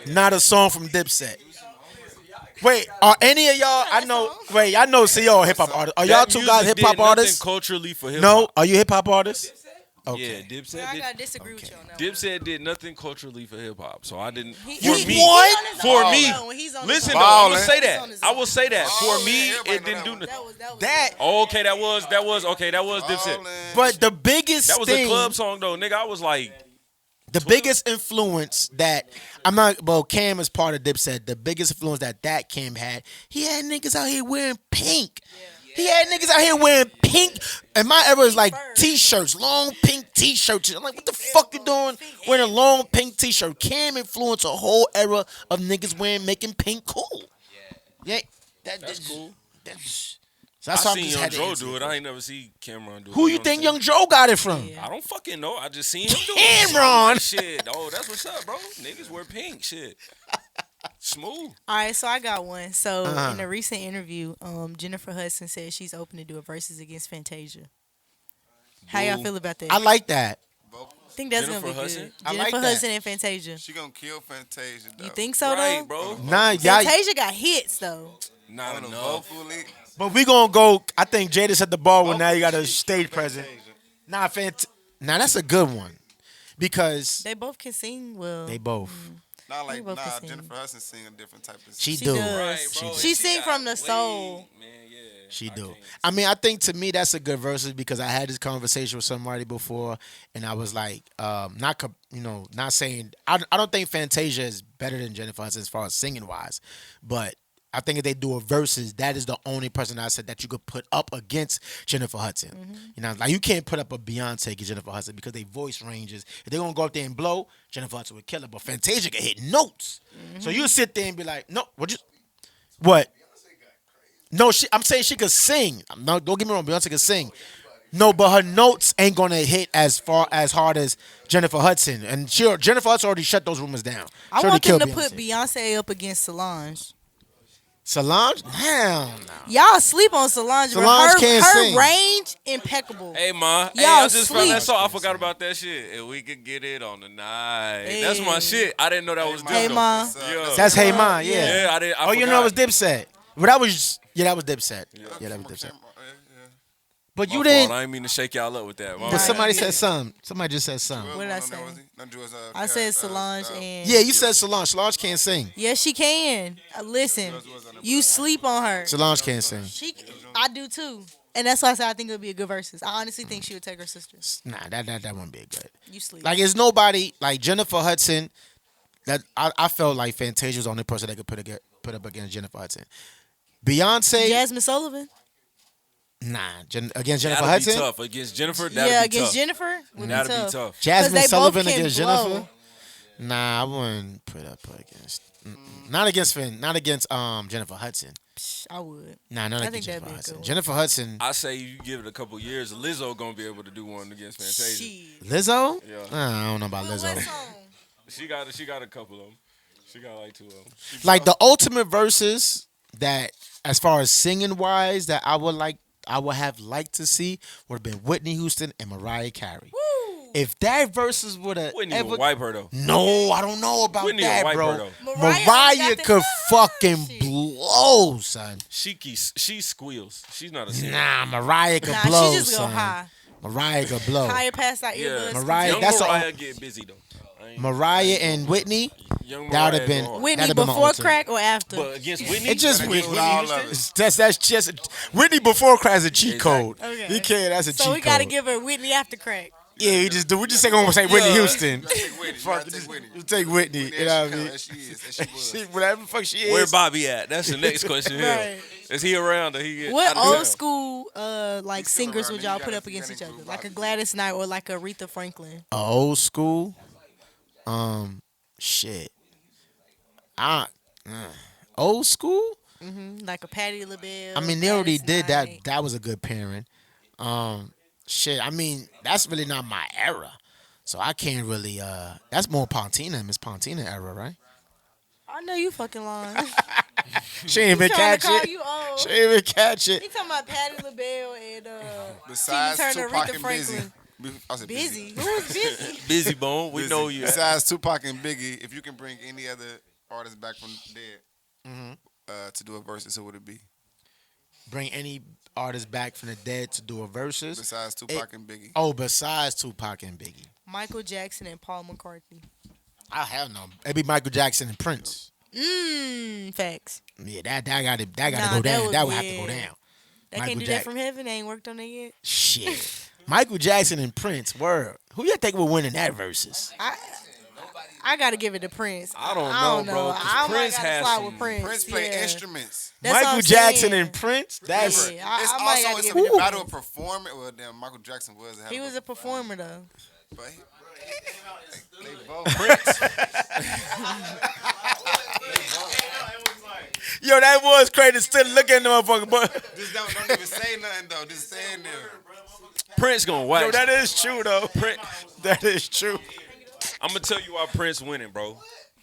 Not a song from Dipset. Wait, are any of y'all? I know. Wait, I know. See, y'all hip hop artists. Are y'all That two music guys hip did hop nothing artists? culturally for hip No. hop. Are you hip hop artists? Yeah, Okay. Dipset I did. gotta disagree with you on that. Dipset did nothing culturally for hip hop, so I didn't. He- For he- me, he on his for own, me. though, when he's on his Listen own. though, I will Ballin'. say He's on that. his I will own. say that. For Oh, me, yeah, everybody it didn't know do that nothing. That was That, Oh, okay, that was Dipset. but the biggest That was thing, a club song though, nigga. I was like, the biggest influence that I'm not. Well, Cam is part of Dipset. The biggest influence that Cam had, he had niggas out here wearing pink. He had niggas out here wearing pink. And my era is like t-shirts, long pink t-shirts. I'm like, what the fuck you doing wearing a long pink t-shirt? Cam influenced a whole era of niggas making pink cool. Yeah, that's cool. That's I why seen just Young had to Joe answer do it. it. I ain't never see Cameron do it. Who you know what think I'm Young Joe got it from? saying? I don't fucking know. I just seen him do it. Cameron. Shit. Oh, that's what's up, bro. Niggas wear pink. Shit. Smooth. All right, so I got one. So Uh-huh. in a recent interview, Jennifer Hudson said she's open to do a versus against Fantasia. How y'all feel about that? I like that. I think that's Jennifer gonna be Hudson? good. I like Jennifer that. Hudson and Fantasia. She gonna kill Fantasia. Though. You think so Right, though? bro. Nah, y'all, Fantasia got hits though. Not On the enough. vocally, but we gonna go. I think Jada set the bar when now you got a stage presence. Nah, Nah, that's a good one because They both can sing well. they both. not like both can sing. Jennifer Hudson sing a different type of. She She do. does. Right, bro. She sing from the soul. Man, yeah. She do. I mean, I think to me that's a good versus because I had this conversation with somebody before, and I was like, not saying I don't think Fantasia is better than Jennifer Hudson as far as singing wise, but I think if they do a versus, that is the only person I said that you could put up against Jennifer Hudson. You know, like you can't put up a Beyonce against Jennifer Hudson because they voice ranges. If they're gonna go up there and blow, Jennifer Hudson would kill her, but Fantasia can hit notes. So you sit there and be like, no, what? No, I'm saying she could sing. No, don't get me wrong, Beyonce could sing. No, but her notes ain't gonna hit as hard as Jennifer Hudson, and Jennifer Hudson already shut those rumors down. I She want already them to killed put Beyonce up against Solange. Solange. Hell no. Y'all sleep on Solange. But Solange her can't sing. range impeccable. Hey, ma. Hey, Y'all I just found sleep. that song. I forgot about that shit. And we could get it on the night. That's my Hey. shit. I didn't know that was Hey, Dipset. ma. Yeah. That's Hey Ma, yeah. Yeah, I didn't. I Oh, you know it was forgot. Dipset. But that was that was Dipset. Yeah, that was Dipset. But My you fault. didn't. I didn't mean to shake y'all up with that. My But bad. somebody said something. Somebody just said something. What did I say? I said Solange and Yeah, you said Solange. Solange can't sing. yes, she can. Listen, you sleep on her. Solange can't sing. I do too, and that's why I said I think it would be a good versus. I honestly think she would take her sister. Nah, that wouldn't be good. You sleep. Like, it's nobody like Jennifer Hudson. That I felt like Fantasia was the only person that could put up against Jennifer Hudson. Beyonce, Jasmine Sullivan. nah, against Jennifer That'd be Hudson. tough. Against Jennifer, that'd Yeah, be against tough. Jennifer would That'd be be tough. tough. 'Cause Jasmine they both Sullivan can against blow. Jennifer. Nah, I wouldn't put up against. Not against Jennifer Hudson. Psh, I would. Nah, not I against think that'd Jennifer be a Hudson. good one. Jennifer Hudson. I say you give it a couple years, Lizzo gonna be able to do one against Fantasia. Shit. Lizzo? Yeah. I don't know about What Lizzo. song? She got a couple of them. She got like 2 of them. Like the ultimate verses that, as far as singing wise, that I would have liked to see would have been Whitney Houston and Mariah Carey. Woo. If that versus would have Whitney ever, would wipe her though. no, I don't know about Whitney will that, wipe bro. her, though. Mariah Mariah got the could fucking shit. blow blow, son. She squeals. She's not a singer. Nah, Mariah could Nah, blow, she just go son. high. Mariah could blow. Higher past our Yeah, earbuds. Mariah, Young that's Mariah all. get busy though. Mariah and Whitney. Young That would Mariah have been go hard. Whitney that'd have been my before ultimate. crack or after? But against Whitney, It just Gotta Whitney. get with all of it. That's just Whitney before crack is a cheat code. Okay. He can't. That's a cheat So code. we gotta give her Whitney after crack. Yeah, we just do. We just ain't gonna say Whitney Houston. You gotta take Whitney. You gotta take Whitney. You take Whitney. You know what I mean? As she is. As she was. She, whatever the fuck she is. where Bobby at? That's the next question. Here. Right. Is he around or he get What out of old town? school like He's still singers around, would then y'all you put gotta- up you against gotta each other? include Like a Bobby. Gladys Knight or like a Aretha Franklin? Old school. Shit. Old school. Like a Patti LaBelle. I mean, they already Gladys did that. Knight. That was a good pairing. Shit. I mean, that's really not my era, so I can't really. That's more Pontina, Miss Pontina era, right? I know you fucking lying. She ain't even Trying catch to call it. you old. She ain't even catch it. He talking about Patti LaBelle and Besides Tina Turner, Tupac Aretha and Franklin. Busy. I said Busy. Who is busy? Busy Bone. We know you. Besides Tupac and Biggie, if you can bring any other artist back from the dead to do a versus, who would it be? Bring any artist back from the dead to do a versus. Besides Tupac and Biggie. Oh, besides Tupac and Biggie. Michael Jackson and Paul McCartney. I hell no. It'd be Michael Jackson and Prince. Facts. Yeah, that gotta Nah, go that down. would- That would have to yeah. go down. They Michael can't do Jack- that from heaven. They ain't worked on that yet. Shit. Michael Jackson and Prince. Word. Who you think will win in that versus? I gotta give it to Prince. I don't know, bro, 'cause I might Prince gotta has slide some- with Prince. Prince play yeah. instruments. That's what Michael I'm Jackson saying. and Prince. That's Yeah, I It's might also gotta it's give a it to battle of Prince. performance. Well, damn, Michael Jackson was. He was a performer though. But they both. yo. That was crazy. Still looking at the motherfucker, but Just don't even say nothing though. Just stand there. Prince gonna wax. yo, that is true though. That is true. I'm gonna tell you why Prince winning, bro.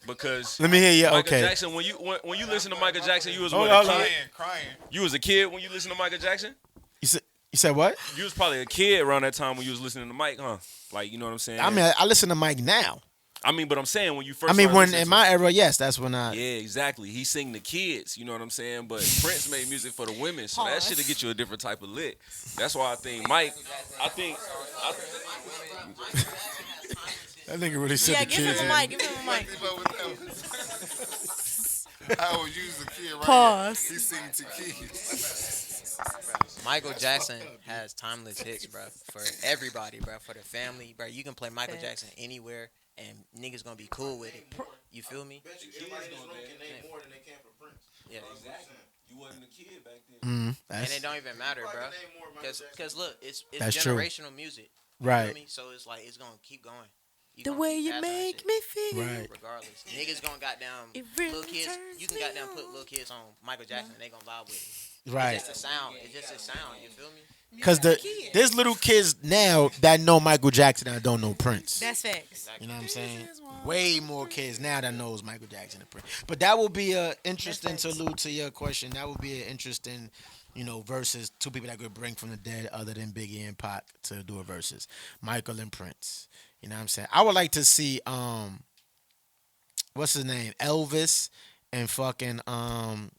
Because Let me hear you. Michael Okay. Jackson, when you listen to Michael Jackson, you was Hold what, a on, kid? Crying. You was a kid when you listened to Michael Jackson? You said what? You was probably a kid around that time when you was listening to Mike, huh? Like, you know what I'm saying? I mean, I listen to Mike now. but I'm saying when you first I mean, started when listening in to my era, yes, that's when I. Yeah, exactly. He sing the kids, you know what I'm saying? But Prince made music for the women, so that Pause. shit'll get you a different type of lit. That's why I think Mike, That nigga really said Yeah, the give kids. him a mic. Give him a mic. I always use the kid right Pause. here. He singing to kids. Michael Jackson has timeless hits, bro, for everybody, bro, for the family, bro. You can play Michael Facts. Jackson anywhere, and niggas gonna be cool with it. You feel me? Yeah, you wasn't a kid back then. and it don't even matter, bro. Cause look, it's That's true. generational music. You Right. feel me? So it's like it's gonna keep going. You The gonna way keep you passing that make shit. me feel. Right. Regardless, niggas gonna goddamn It really little kids. turns You can me goddamn put on. little kids on Michael Jackson, and they gonna vibe with it. Right. It's just a sound. It's just a sound. You feel me? Because there's little kids now that know Michael Jackson and don't know Prince. That's facts. You know what I'm saying? Way more kids now that knows Michael Jackson and Prince. But that will be a interesting That's facts. to allude to your question. That would be an interesting, versus two people that could bring from the dead other than Biggie and Pac to do a versus. Michael and Prince. You know what I'm saying? I would like to see what's his name? Elvis and fucking what's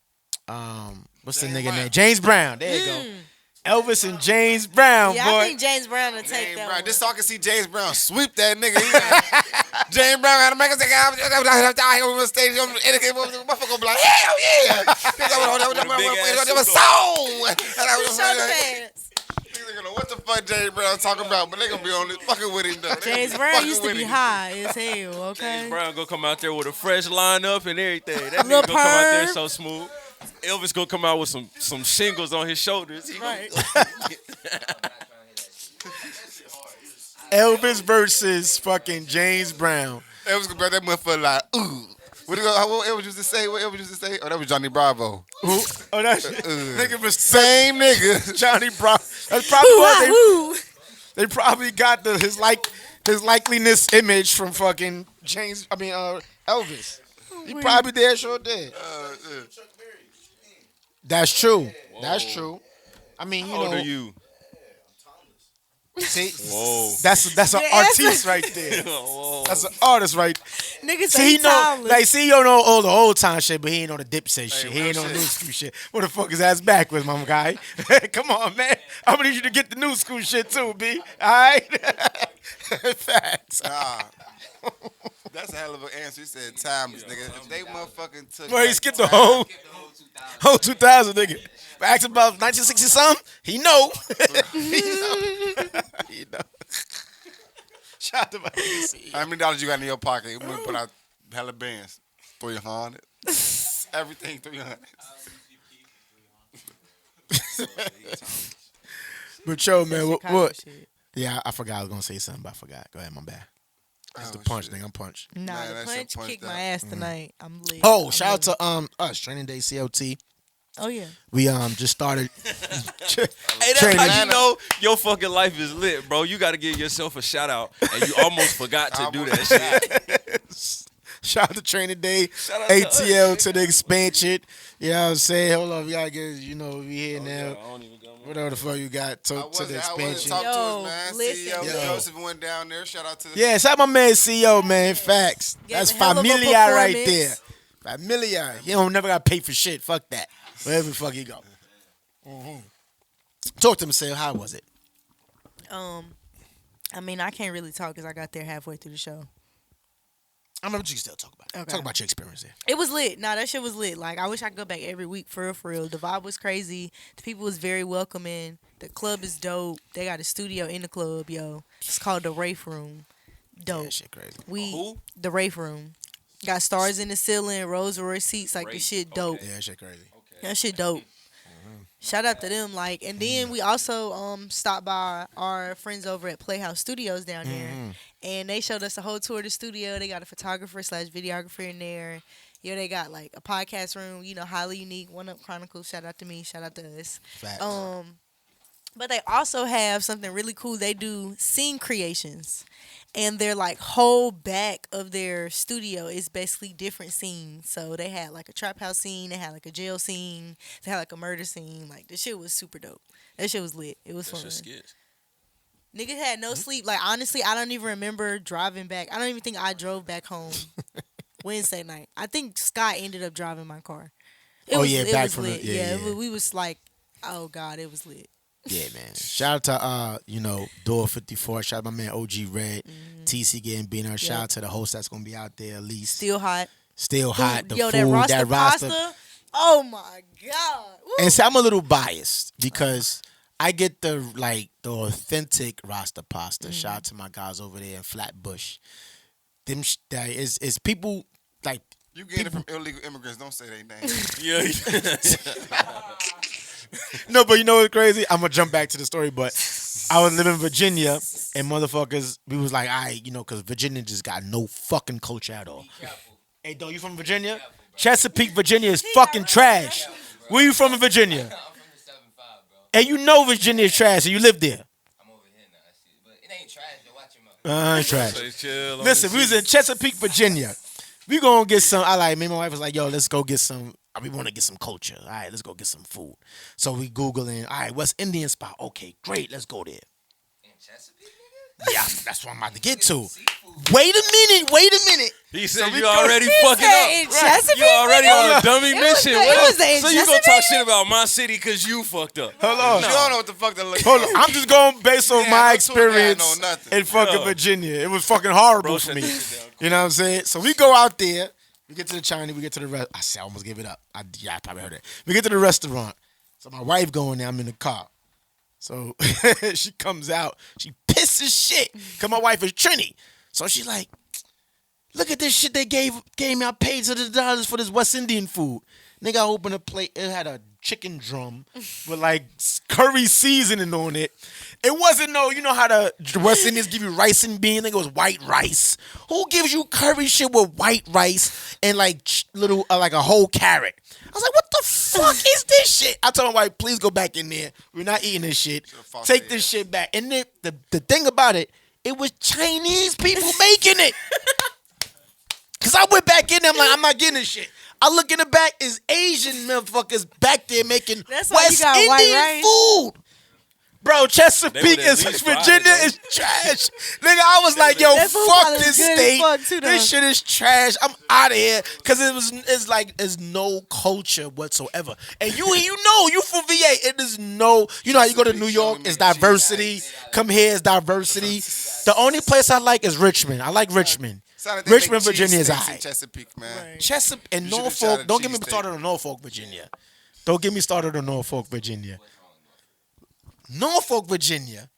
the nigga name? James Brown. There you go. Elvis and James Brown, Yeah, boy. I think James Brown will take James that Brown. one. Just so I can see James Brown sweep that nigga. James Brown had to make us think I'm on the stage. Motherfucker be like, hell yeah. It was a song. Show the fans. Niggas gonna know what the fuck James Brown talking about, but they gonna be on this fucking with him though. They James gonna Brown fucking used to with be him. high as hell, okay? James Brown gonna come out there with a fresh lineup and everything. That Lil nigga gonna come out there Perm. so smooth. Elvis gonna come out with some shingles on his shoulders. He gonna- Right. Elvis versus fucking James Brown. Elvis gonna be that motherfucker like, ooh. What Elvis used to say? What Elvis used to say? Oh, that was Johnny Bravo. Who? Oh, that's nigga was Same nigga. Johnny Bravo. That's probably what Woo. they probably got his likeliness image from fucking Elvis. He probably there, sure did. That's true. That's true. I mean, you How old know, are you? see, Whoa. that's an Yeah, artiste right there. Whoa. That's an artist right. Niggas See, say he know, timeless. like, see, you don't know all the old time shit, but he ain't on the Dipset shit. He ain't on shit. new school shit. What the fuck is ass backwards, my guy? Come on, man. I'm gonna need you to get the new school shit too, B. All right? Facts. Nah. That's a hell of an answer. He said timeless, nigga. If they motherfucking took. Well, he skipped the whole 2000, nigga. But ask him about 1960 something, he know. He know. Shout out to my nigga. How many dollars you got in your pocket? We put out hella bands. 300. Everything 300. But yo, man, Chicago what? shit. Yeah, I forgot I was gonna say something, but I forgot. Go ahead, my bad. It's the Oh, punch shit. thing. I'm punched. Nah, Man, the that shit punch punched kicked out. my ass tonight. I'm lit. Oh, I'm shout lit. out to us, Training Day COT. Oh yeah. We just started. Hey, that's Training how Day. you know your fucking life is lit, bro. You got to give yourself a shout out, and you almost forgot to do that shit. Shout out to Training Day, Shout out to us, ATL nigga. to the expansion. You know what I'm saying? Hold on, we gotta get, we here now. Whatever the fuck you got to the expansion. Talk to Yo, us, man. listen. CEO Yo. Joseph went down there. Shout out to the. Yeah, shout out my man CEO, man. Facts. Gave That's a hell of a familia right performance. there. Familia. He don't never got paid for shit. Fuck that. Wherever the fuck he go. Talk to him and say, how was it? I mean, I can't really talk because I got there halfway through the show. I mean, but you can still talk about it. Okay. Talk about your experience there. It was lit. Nah, that shit was lit. Like, I wish I could go back every week for real, for real. The vibe was crazy. The people was very welcoming. The club is dope. They got a studio in the club, yo. It's called the Rafe Room. Dope. Yeah, shit crazy. Who? The Rafe Room. Got stars in the ceiling, Rolls Royce seats. Like, the Rafe, shit dope. Yeah, shit crazy. That shit dope. Shout out to them. Like, and then we also stopped by our friends over at Playhouse Studios down there, and they showed us a whole tour of the studio. They got a photographer / videographer in there. Yo, they got like a podcast room. Highly unique. One Up Chronicles. Shout out to me. Shout out to us. Facts. But they also have something really cool. They do scene creations. And their like whole back of their studio is basically different scenes. So they had like a trap house scene, they had like a jail scene, they had like a murder scene. Like the shit was super dope. That shit was lit. It was That's fun. just skits. Niggas had no sleep. Like honestly, I don't even remember driving back. I don't even think I drove back home Wednesday night. I think Scott ended up driving my car. It was back was from lit. yeah. We was like, oh God, it was lit. Yeah, man. Shout out to Door 54. Shout out to my man OG Red. TC getting beat up. Shout out to the host that's gonna be out there at least. Still hot. Still hot. The Yo, food, that roster. pasta. Oh my God. Woo. And so I'm a little biased because I get the authentic Rasta pasta. Shout out to my guys over there in Flatbush. Them is people like You getting it from illegal immigrants. Don't say their name. Yeah. no, but you know what's crazy? I'm gonna jump back to the story, but I was living in Virginia and motherfuckers, we was like, because Virginia just got no fucking culture at all. Hey, though, you from Virginia? Chesapeake, Virginia is fucking trash. Where you from in Virginia? I'm from the 7-5, bro. And you know Virginia is trash, and you live there. I'm over here now. But it ain't trash, though. Watch your mouth. It's trash. Say chill on Listen, the we was shit. in Chesapeake, Virginia. We gonna get some. Me and my wife was like, yo, let's go get some. We want to get some culture. All right, let's go get some food. So we Googling, all right, West Indian spot. Okay, great, let's go there. In Chesapeake, nigga? Yeah, that's what I'm about to get to. Wait a minute. He said we you go- already He fucking said in up. Chesapeake, You already nigga? on a dummy It was mission. the- What it else? was the So you gonna talk Chesapeake? shit about my city because you fucked up? Hold on. You don't know what the fuck that look. Hold on. I'm just going based on Yeah, my no tour guide, experience no nothing. in fucking Yo. Virginia. It was fucking horrible Bro, for shut me. that shit down. You know what I'm saying? So we go out there. We get to the Chinese. We get to the restaurant. I almost gave it up. I probably heard it. We get to the restaurant. So my wife going there. I'm in the car. So she comes out. She pisses shit because my wife is Trini. So she's like, look at this shit they gave me. I paid $100 for this West Indian food. Nigga, I opened a plate. It had a chicken drum with like curry seasoning on it. It wasn't you know how the West Indians give you rice and beans? I think it was white rice. Who gives you curry shit with white rice and like little like a whole carrot? I was like, what the fuck is this shit? I told my wife, please go back in there. We're not eating this shit. fucked Take their this shit back. And then the thing about it, it was Chinese people making it. Cause I went back in there, I'm like, I'm not getting this shit. I look in the back, is Asian motherfuckers back there making That's why you West got white Indian rice. food. Bro, Chesapeake They would at is least fry it, Virginia though. is trash. Nigga, I was like, yo, That food fuck probably this good as state. fuck, too, though. This shit is trash. I'm out of here. Cause it's no culture whatsoever. And you know, you from VA. It is no, you know how you go to New York, it's diversity. Come here, it's diversity. The only place I like is Richmond. I like Richmond. Sound like they Richmond, make Virginia is cheesesteaks in alright. Chesapeake, man. Chesapeake and You should've Norfolk. tried a Don't get me cheesesteak. started on Norfolk, Virginia. Don't get me started on Norfolk, Virginia. Norfolk, Virginia.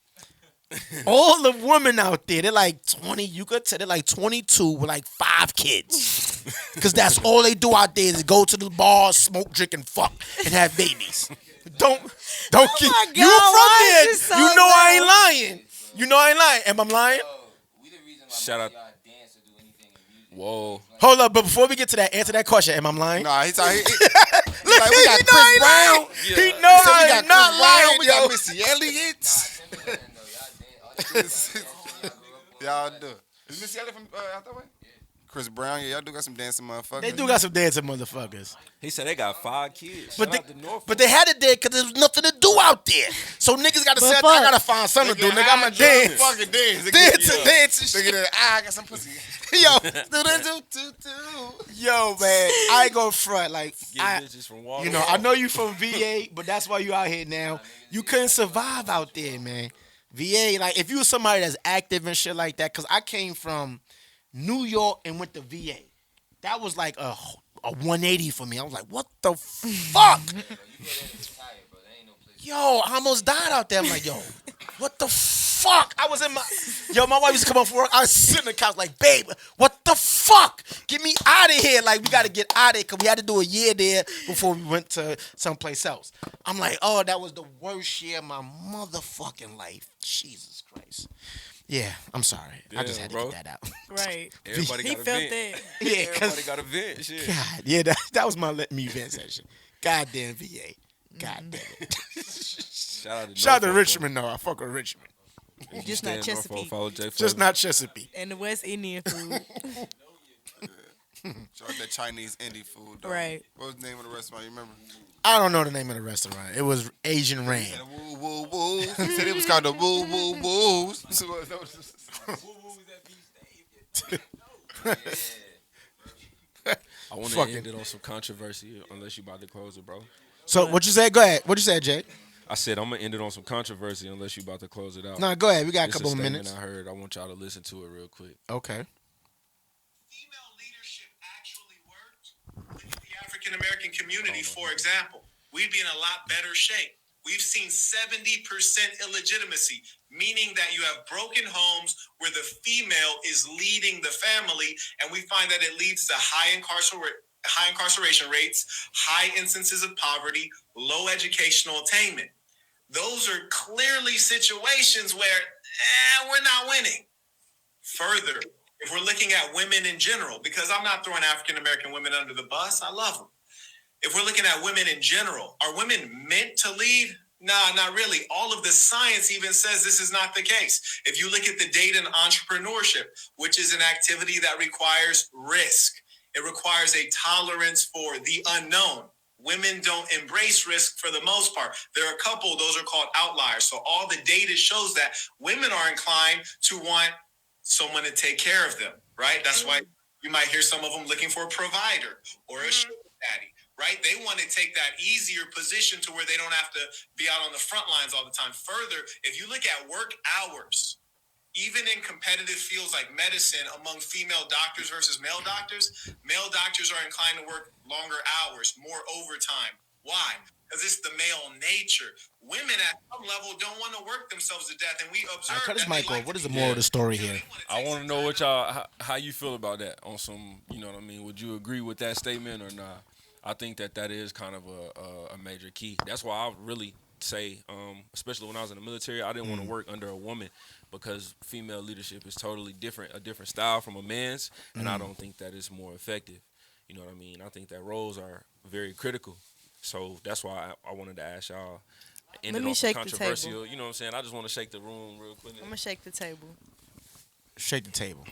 All the women out there, they're like 20. You could tell they're like 22 with like 5 kids. Because that's all they do out there is go to the bar, smoke, drink, and fuck, and have babies. Don't keep. my God, You why from is there? this You so know I loud? ain't lying. You know I ain't lying. Am I lying? Shout out. Whoa. Hold up, but before we get to that, answer that question. Am I lying? Nah, he's like, Look, we got he know Chris I ain't Brown. lying. He know He said we I got am not Chris Brown. lying, We yo. got Missy Elliott. Y'all do. Is Missy Elliott from out that way? Chris Brown, yeah, y'all do got some dancing motherfuckers. They do got some dancing motherfuckers. He said they got 5 kids. But Shout out to Norfolk. they had it there because there was nothing to do out there. So niggas got to But say, I fuck. gotta find something to do. Nigga, I'ma dance. Fucking dance. Dance and Nigga, shit. I got some pussy. Yo, Do. yo, man, I ain't gonna front. Like, Get bitches from Walmart. you know, I know you from VA, but that's why you out here now. You couldn't survive out there, man. VA, like, if you was somebody that's active and shit like that, because I came from New York and went to VA. That was like a 180 for me. I was like, what the fuck? Yo, I almost died out there. I'm like, yo, what the fuck? I was in my wife used to come home from work. I was sitting on the couch like, babe, what the fuck? Get me out of here. Like, we got to get out of here because we had to do a year there before we went to someplace else. I'm like, oh, that was the worst year of my motherfucking life. Jesus Christ. Yeah, I'm sorry. I just Damn, had to bro. get that out. Right. Everybody He got a felt vent. that. Yeah, Everybody because, got a vent. Shit. God, yeah, that was my let me vent session. Goddamn VA. God damn it. Shout out to Shout out to Norfolk, Richmond, though. I fuck with Richmond. bro. Just Stay not in Norfolk, Chesapeake. follow Jay Just Fuzzy. not Chesapeake. And the West Indian food. Shout out that Chinese indie food, though. Right. What was the name of the restaurant? You remember? I don't know the name of the restaurant. It was Asian Rain. And the woo woo woo. He said it was called the woo woo woos. I want to Fucking- end it on some controversy, unless you about to close it, bro. So what you said? Go ahead. What you said, Jay? I said I'm gonna end it on some controversy, unless you about to close it out. No, go ahead. We got a It's couple of statement minutes. I heard. I want y'all to listen to it real quick. Okay. Female leadership actually worked in the African American community, for example, we'd be in a lot better shape. We've seen 70% illegitimacy, meaning that you have broken homes where the female is leading the family, and we find that it leads to high incarceration rates, high instances of poverty, low educational attainment. Those are clearly situations where we're not winning. Further, if we're looking at women in general, because I'm not throwing African American women under the bus, I love them. If we're looking at women in general, are women meant to lead? Nah, not really. All of the science even says this is not the case. If you look at the data in entrepreneurship, which is an activity that requires risk, it requires a tolerance for the unknown. Women don't embrace risk for the most part. There are a couple, those are called outliers. So all the data shows that women are inclined to want someone to take care of them, right? That's why you might hear some of them looking for a provider or a sugar daddy, right? They want to take that easier position to where they don't have to be out on the front lines all the time. Further, if you look at work hours, even in competitive fields like medicine, among female doctors versus male doctors are inclined to work longer hours, more overtime. Why? Because it's the male nature. Women at some level don't want to work themselves to death, and we observe. Cut his that they mic like off. What to is the be- moral of the story here? I want to know what y'all, how you feel about that on some, you know what I mean? Would you agree with that statement or not? I think that is kind of a major key. That's why I really say, especially when I was in the military, I didn't want to work under a woman because female leadership is totally different, a different style from a man's, and I don't think that is more effective. You know what I mean? I think that roles are very critical. So that's why I wanted to ask y'all. Let me shake the table. controversial. You know what I'm saying? I just want to shake the room real quick. I'm gonna shake the table. Shake the table.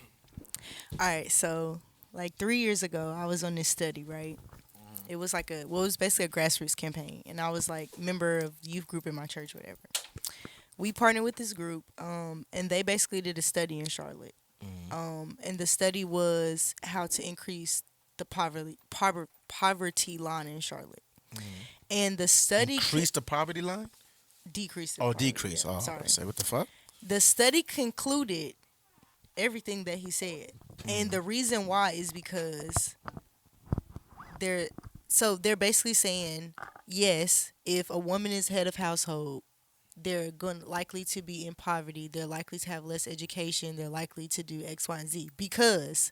All right, so like 3 years ago, I was on this study, right? It was like it was basically a grassroots campaign, and I was like member of youth group in my church, whatever. we partnered with this group, and they basically did a study in Charlotte. And the study was how to increase the poverty line in Charlotte. And the study Increase the poverty line? decreased. Oh, decrease. Yeah, Oh, sorry. say what the fuck? The study concluded everything that he said, and the reason why is because they're basically saying yes, if a woman is head of household, they're going likely to be in poverty. They're likely to have less education. They're likely to do X, Y, and Z because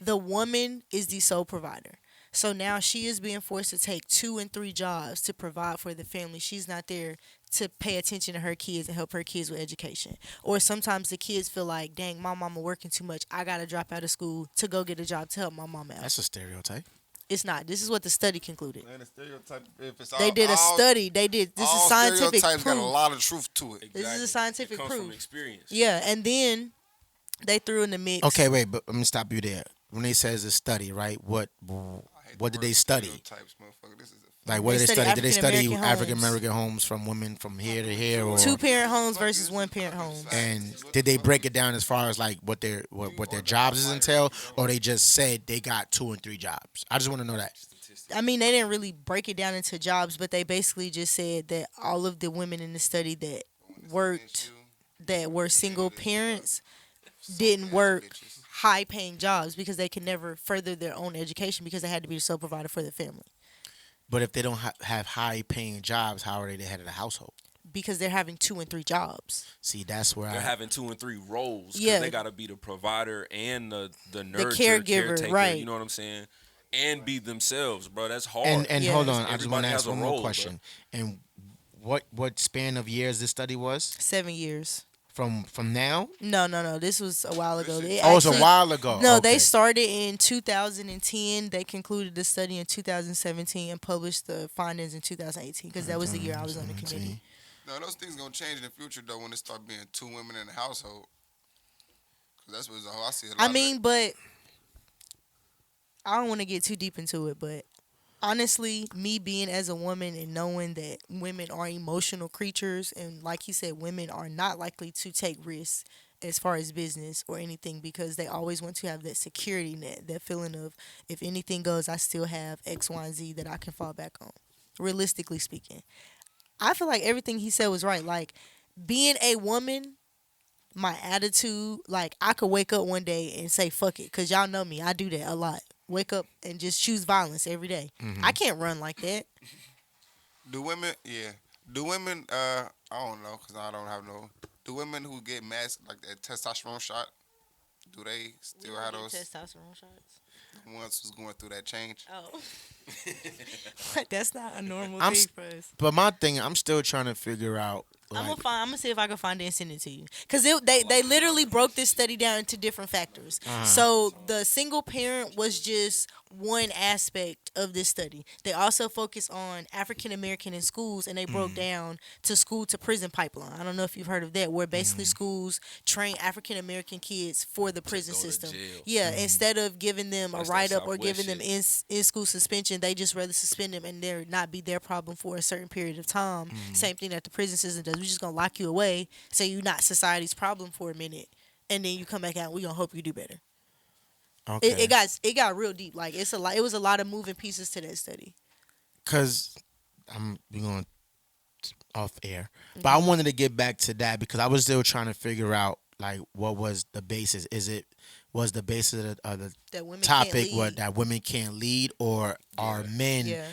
the woman is the sole provider. So now she is being forced to take 2 and 3 jobs to provide for the family. She's not there to pay attention to her kids and help her kids with education. Or sometimes the kids feel like, dang, my mama working too much. I got to drop out of school to go get a job to help my mama out. That's a stereotype. It's not. This is what the study concluded. Man, the stereotype. If it's They did a study. They did. This is scientific stereotypes got a proof. lot of truth to it. This is a scientific It comes from proof. experience. Yeah, and then they threw in the mix. Okay, wait, but let me stop you there. When they says a study, right? What did they study? Stereotypes, motherfucker. This is Like, what They did they study study? Did they study African-American homes. African American homes from women from here to here, or 2-parent homes versus 1-parent homes. and did they break it down as far as like what their jobs is entail, or they just said they got 2 and 3 jobs? I just want to know that. I mean, they didn't really break it down into jobs, but they basically just said that all of the women in the study that worked, that were single parents, didn't work high-paying jobs because they could never further their own education because they had to be the sole provider for their family. But if they don't have high-paying jobs, how are they the head of the household? Because they're having 2 and 3 jobs. See, that's where They're having 2 and 3 roles. 'Cause Yeah. they got to be the provider and the nurturer, caregiver, caretaker, right. You know what I'm saying? And be themselves, bro. That's hard. And Yeah. hold on, I just want Everybody to has ask a one role, more bro. question. And what span of years this study was 7 years. from now? No. This was a while ago. They Oh, it's a actually- while ago. No, Okay. they started in 2010. They concluded the study in 2017 and published the findings in 2018 because that was the year I was on the committee. No, those things gonna change in the future though when it start being 2 women in the household. Cause that's what's I see. A lot I of mean, but I don't want to get too deep into it, but honestly, me being as a woman and knowing that women are emotional creatures, and like he said, women are not likely to take risks as far as business or anything because they always want to have that security net, that feeling of if anything goes, I still have X, Y, and Z that I can fall back on. Realistically speaking, I feel like everything he said was right. Like being a woman, my attitude, like I could wake up one day and say fuck it, because y'all know me, I do that a lot. Wake up and just choose violence every day. I can't run like that. Do women? Yeah. Do women? I don't know, cause I don't have no. Do women who get masked like that testosterone shot? Do they still have those testosterone shots? ones who's going through that change? Oh, that's not a normal I'm thing s- for us. But my thing, I'm still trying to figure out. I'm Like, gonna see if I can find it and send it to you. Cause they literally broke this study down into different factors. So the single parent was just one aspect of this study. They also focused on African American in schools, and they broke down to school to prison pipeline. I don't know if you've heard of that, where basically schools train African American kids for the prison go to system. jail. Yeah, instead of giving them That's a that write up or Southwest giving them in school suspension, they just rather suspend them and there not be their problem for a certain period of time. Same thing that the prison system does. We're just gonna lock you away, so you're not society's problem for a minute, and then you come back out. We gonna hope you do better. okay. It got real deep. Like it's a lot. It was a lot of moving pieces to that study. Because we going off air, but I wanted to get back to that because I was still trying to figure out like what was the basis. Was the basis of the That women topic can't what lead. that women can't lead, or are men Yeah.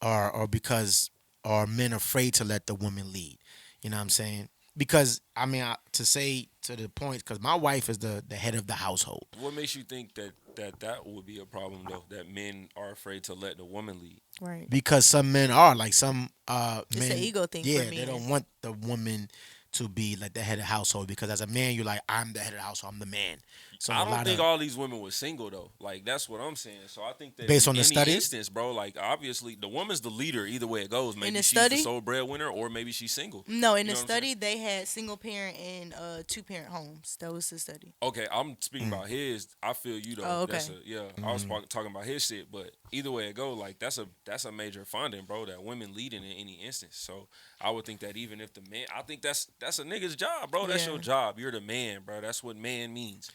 or because are men afraid to let the women lead? You know what I'm saying? Because I mean, to say to the point, because my wife is the head of the household. What makes you think that would be a problem though? That men are afraid to let the woman lead. Right. Because some men are like some It's men. an ego thing for Yeah, men. they don't want the woman to be like the head of the household because as a man, you're like, I'm the head of the household. I'm the man. So I a don't lot think of all these women were single though. Like that's what I'm saying. So I think that Based in on the any study? instance, bro, like obviously the woman's the leader either way it goes. Maybe the she's study? the sole breadwinner or maybe she's single. No, in You the know what I'm study they had single parent and 2-parent homes. That was the study. Okay, I'm speaking about his. I feel you though. Oh, okay. I was talking about his shit, but either way it go, like that's a major finding, bro. That women leading in any instance. So I would think that even if the man, I think that's That's a nigga's job, bro. That's Yeah. your job. You're the man, bro. That's what man means.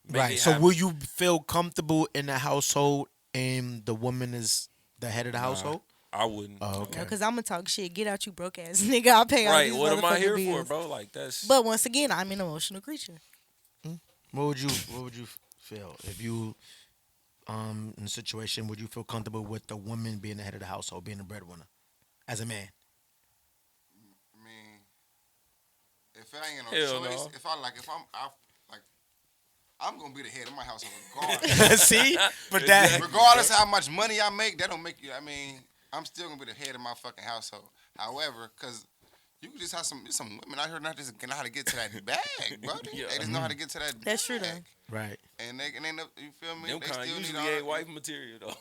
Make Right. it So happen. will you feel comfortable in the household and the woman is the head of the household? I wouldn't. Oh, okay. Because I'm gonna talk shit. Get out, you broke ass nigga. I'll pay all Right. these What am I motherfucking here bills. for, bro? Like that's. But once again, I'm an emotional creature. What would you feel if you in a situation would you feel comfortable with the woman being the head of the household, being the breadwinner, as a man? I mean, if it ain't no Hell choice, no. I'm gonna be the head of my household regardless. See, but Exactly. Regardless of how much money I make, that don't make you. I mean, I'm still gonna be the head of my fucking household. However, because you can just have some women out here not just know how to get to that bag, bro. Yeah. They just know how to get to that. That's true, bag. right. And they know, you feel me? Them They kind still need usually all ain't that- wife material though.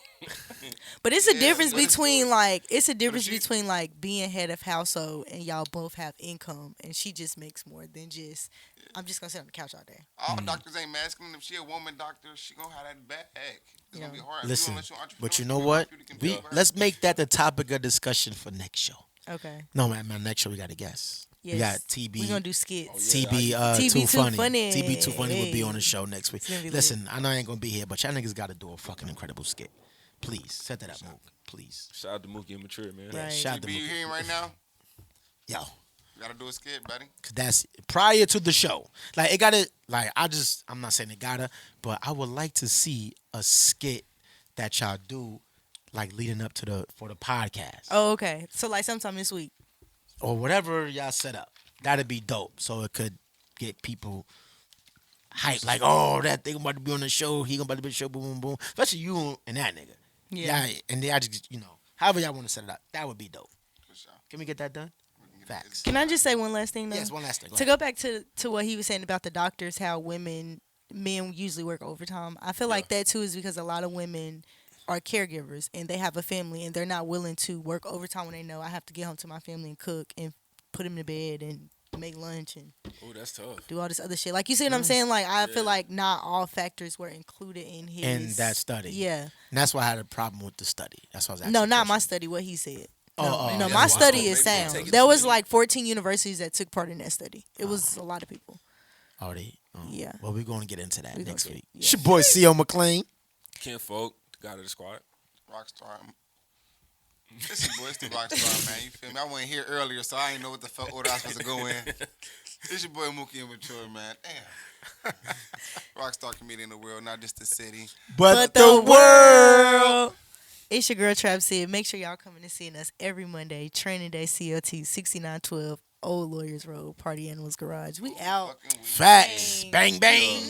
But it's a Yeah, difference but it's between cool. like it's a difference she- between like being head of household and y'all both have income and she just makes more than just I'm just gonna sit on the couch all day. All doctors ain't masculine. If she a woman doctor, she gonna have that bag. It's gonna be hard. If Listen, unless you're an entrepreneur, but you she know gonna what? help you to compete with her. Let's make that the topic of discussion for next show. Okay. No, man, next show we got a guest. Yes. We got TB. We're gonna do skits. TB TB too Too funny. Funny. TB too funny will be on the Hey. show next week. It's gonna be Listen, I know I ain't gonna be here, but y'all niggas gotta do a fucking incredible skit. Please set that up, Mook. Please. Shout out to Mookie and Mature, man. Right. Shout out to TB, you Mook. hearing right now? Yo, You gotta do a skit, buddy. cause that's prior to the show. Like it gotta. Like I'm not saying it gotta, but I would like to see a skit that y'all do, like leading up to for the podcast. Oh, okay. So like sometime this week. Or whatever y'all set up. That'd be dope. So it could get people hyped. Like, oh, that thing about to be on the show. He gonna about to be on the show. Boom, boom, boom. Especially you and that nigga. Yeah. And they just, however y'all want to set it up. That would be dope. For sure. Can we get that done? Facts. Can I just say one last thing though? Yes, one last thing. To go back to what he was saying about the doctors, how men usually work overtime. I feel like that too is because a lot of women are caregivers and they have a family and they're not willing to work overtime when they know I have to get home to my family and cook and put them to bed and make lunch and Oh, that's tough. do all this other shit. Like you see what I'm saying? Like I feel like not all factors were included in his In that study. Yeah. And that's why I had a problem with the study. That's why I was asking. No, the not my question. study. What he said. Oh, No, oh, no, yeah. my Wow. study Maybe is we'll sound. take it There to was the- like 14 universities that took part in that study. It was a lot of people. Already. Yeah. Well, we're going to get into that We gonna next get- week. yeah. It's your boy, C.O. McLean. Ken Folk, the guy of the squad. Rockstar. This is boy, it's the Rockstar, man. You feel me? I wasn't here earlier, so I didn't know what the fuck order I was supposed to go in. It's your boy Mookie and Mature, man. Damn. Rockstar comedian in the world, not just the city. But the world. It's your girl Trap Sid. Make sure y'all coming and seeing us every Monday. Training Day CLT 6912 Old Lawyers Road Party Animals Garage. We out. Fucking week. Facts. Bang, bang.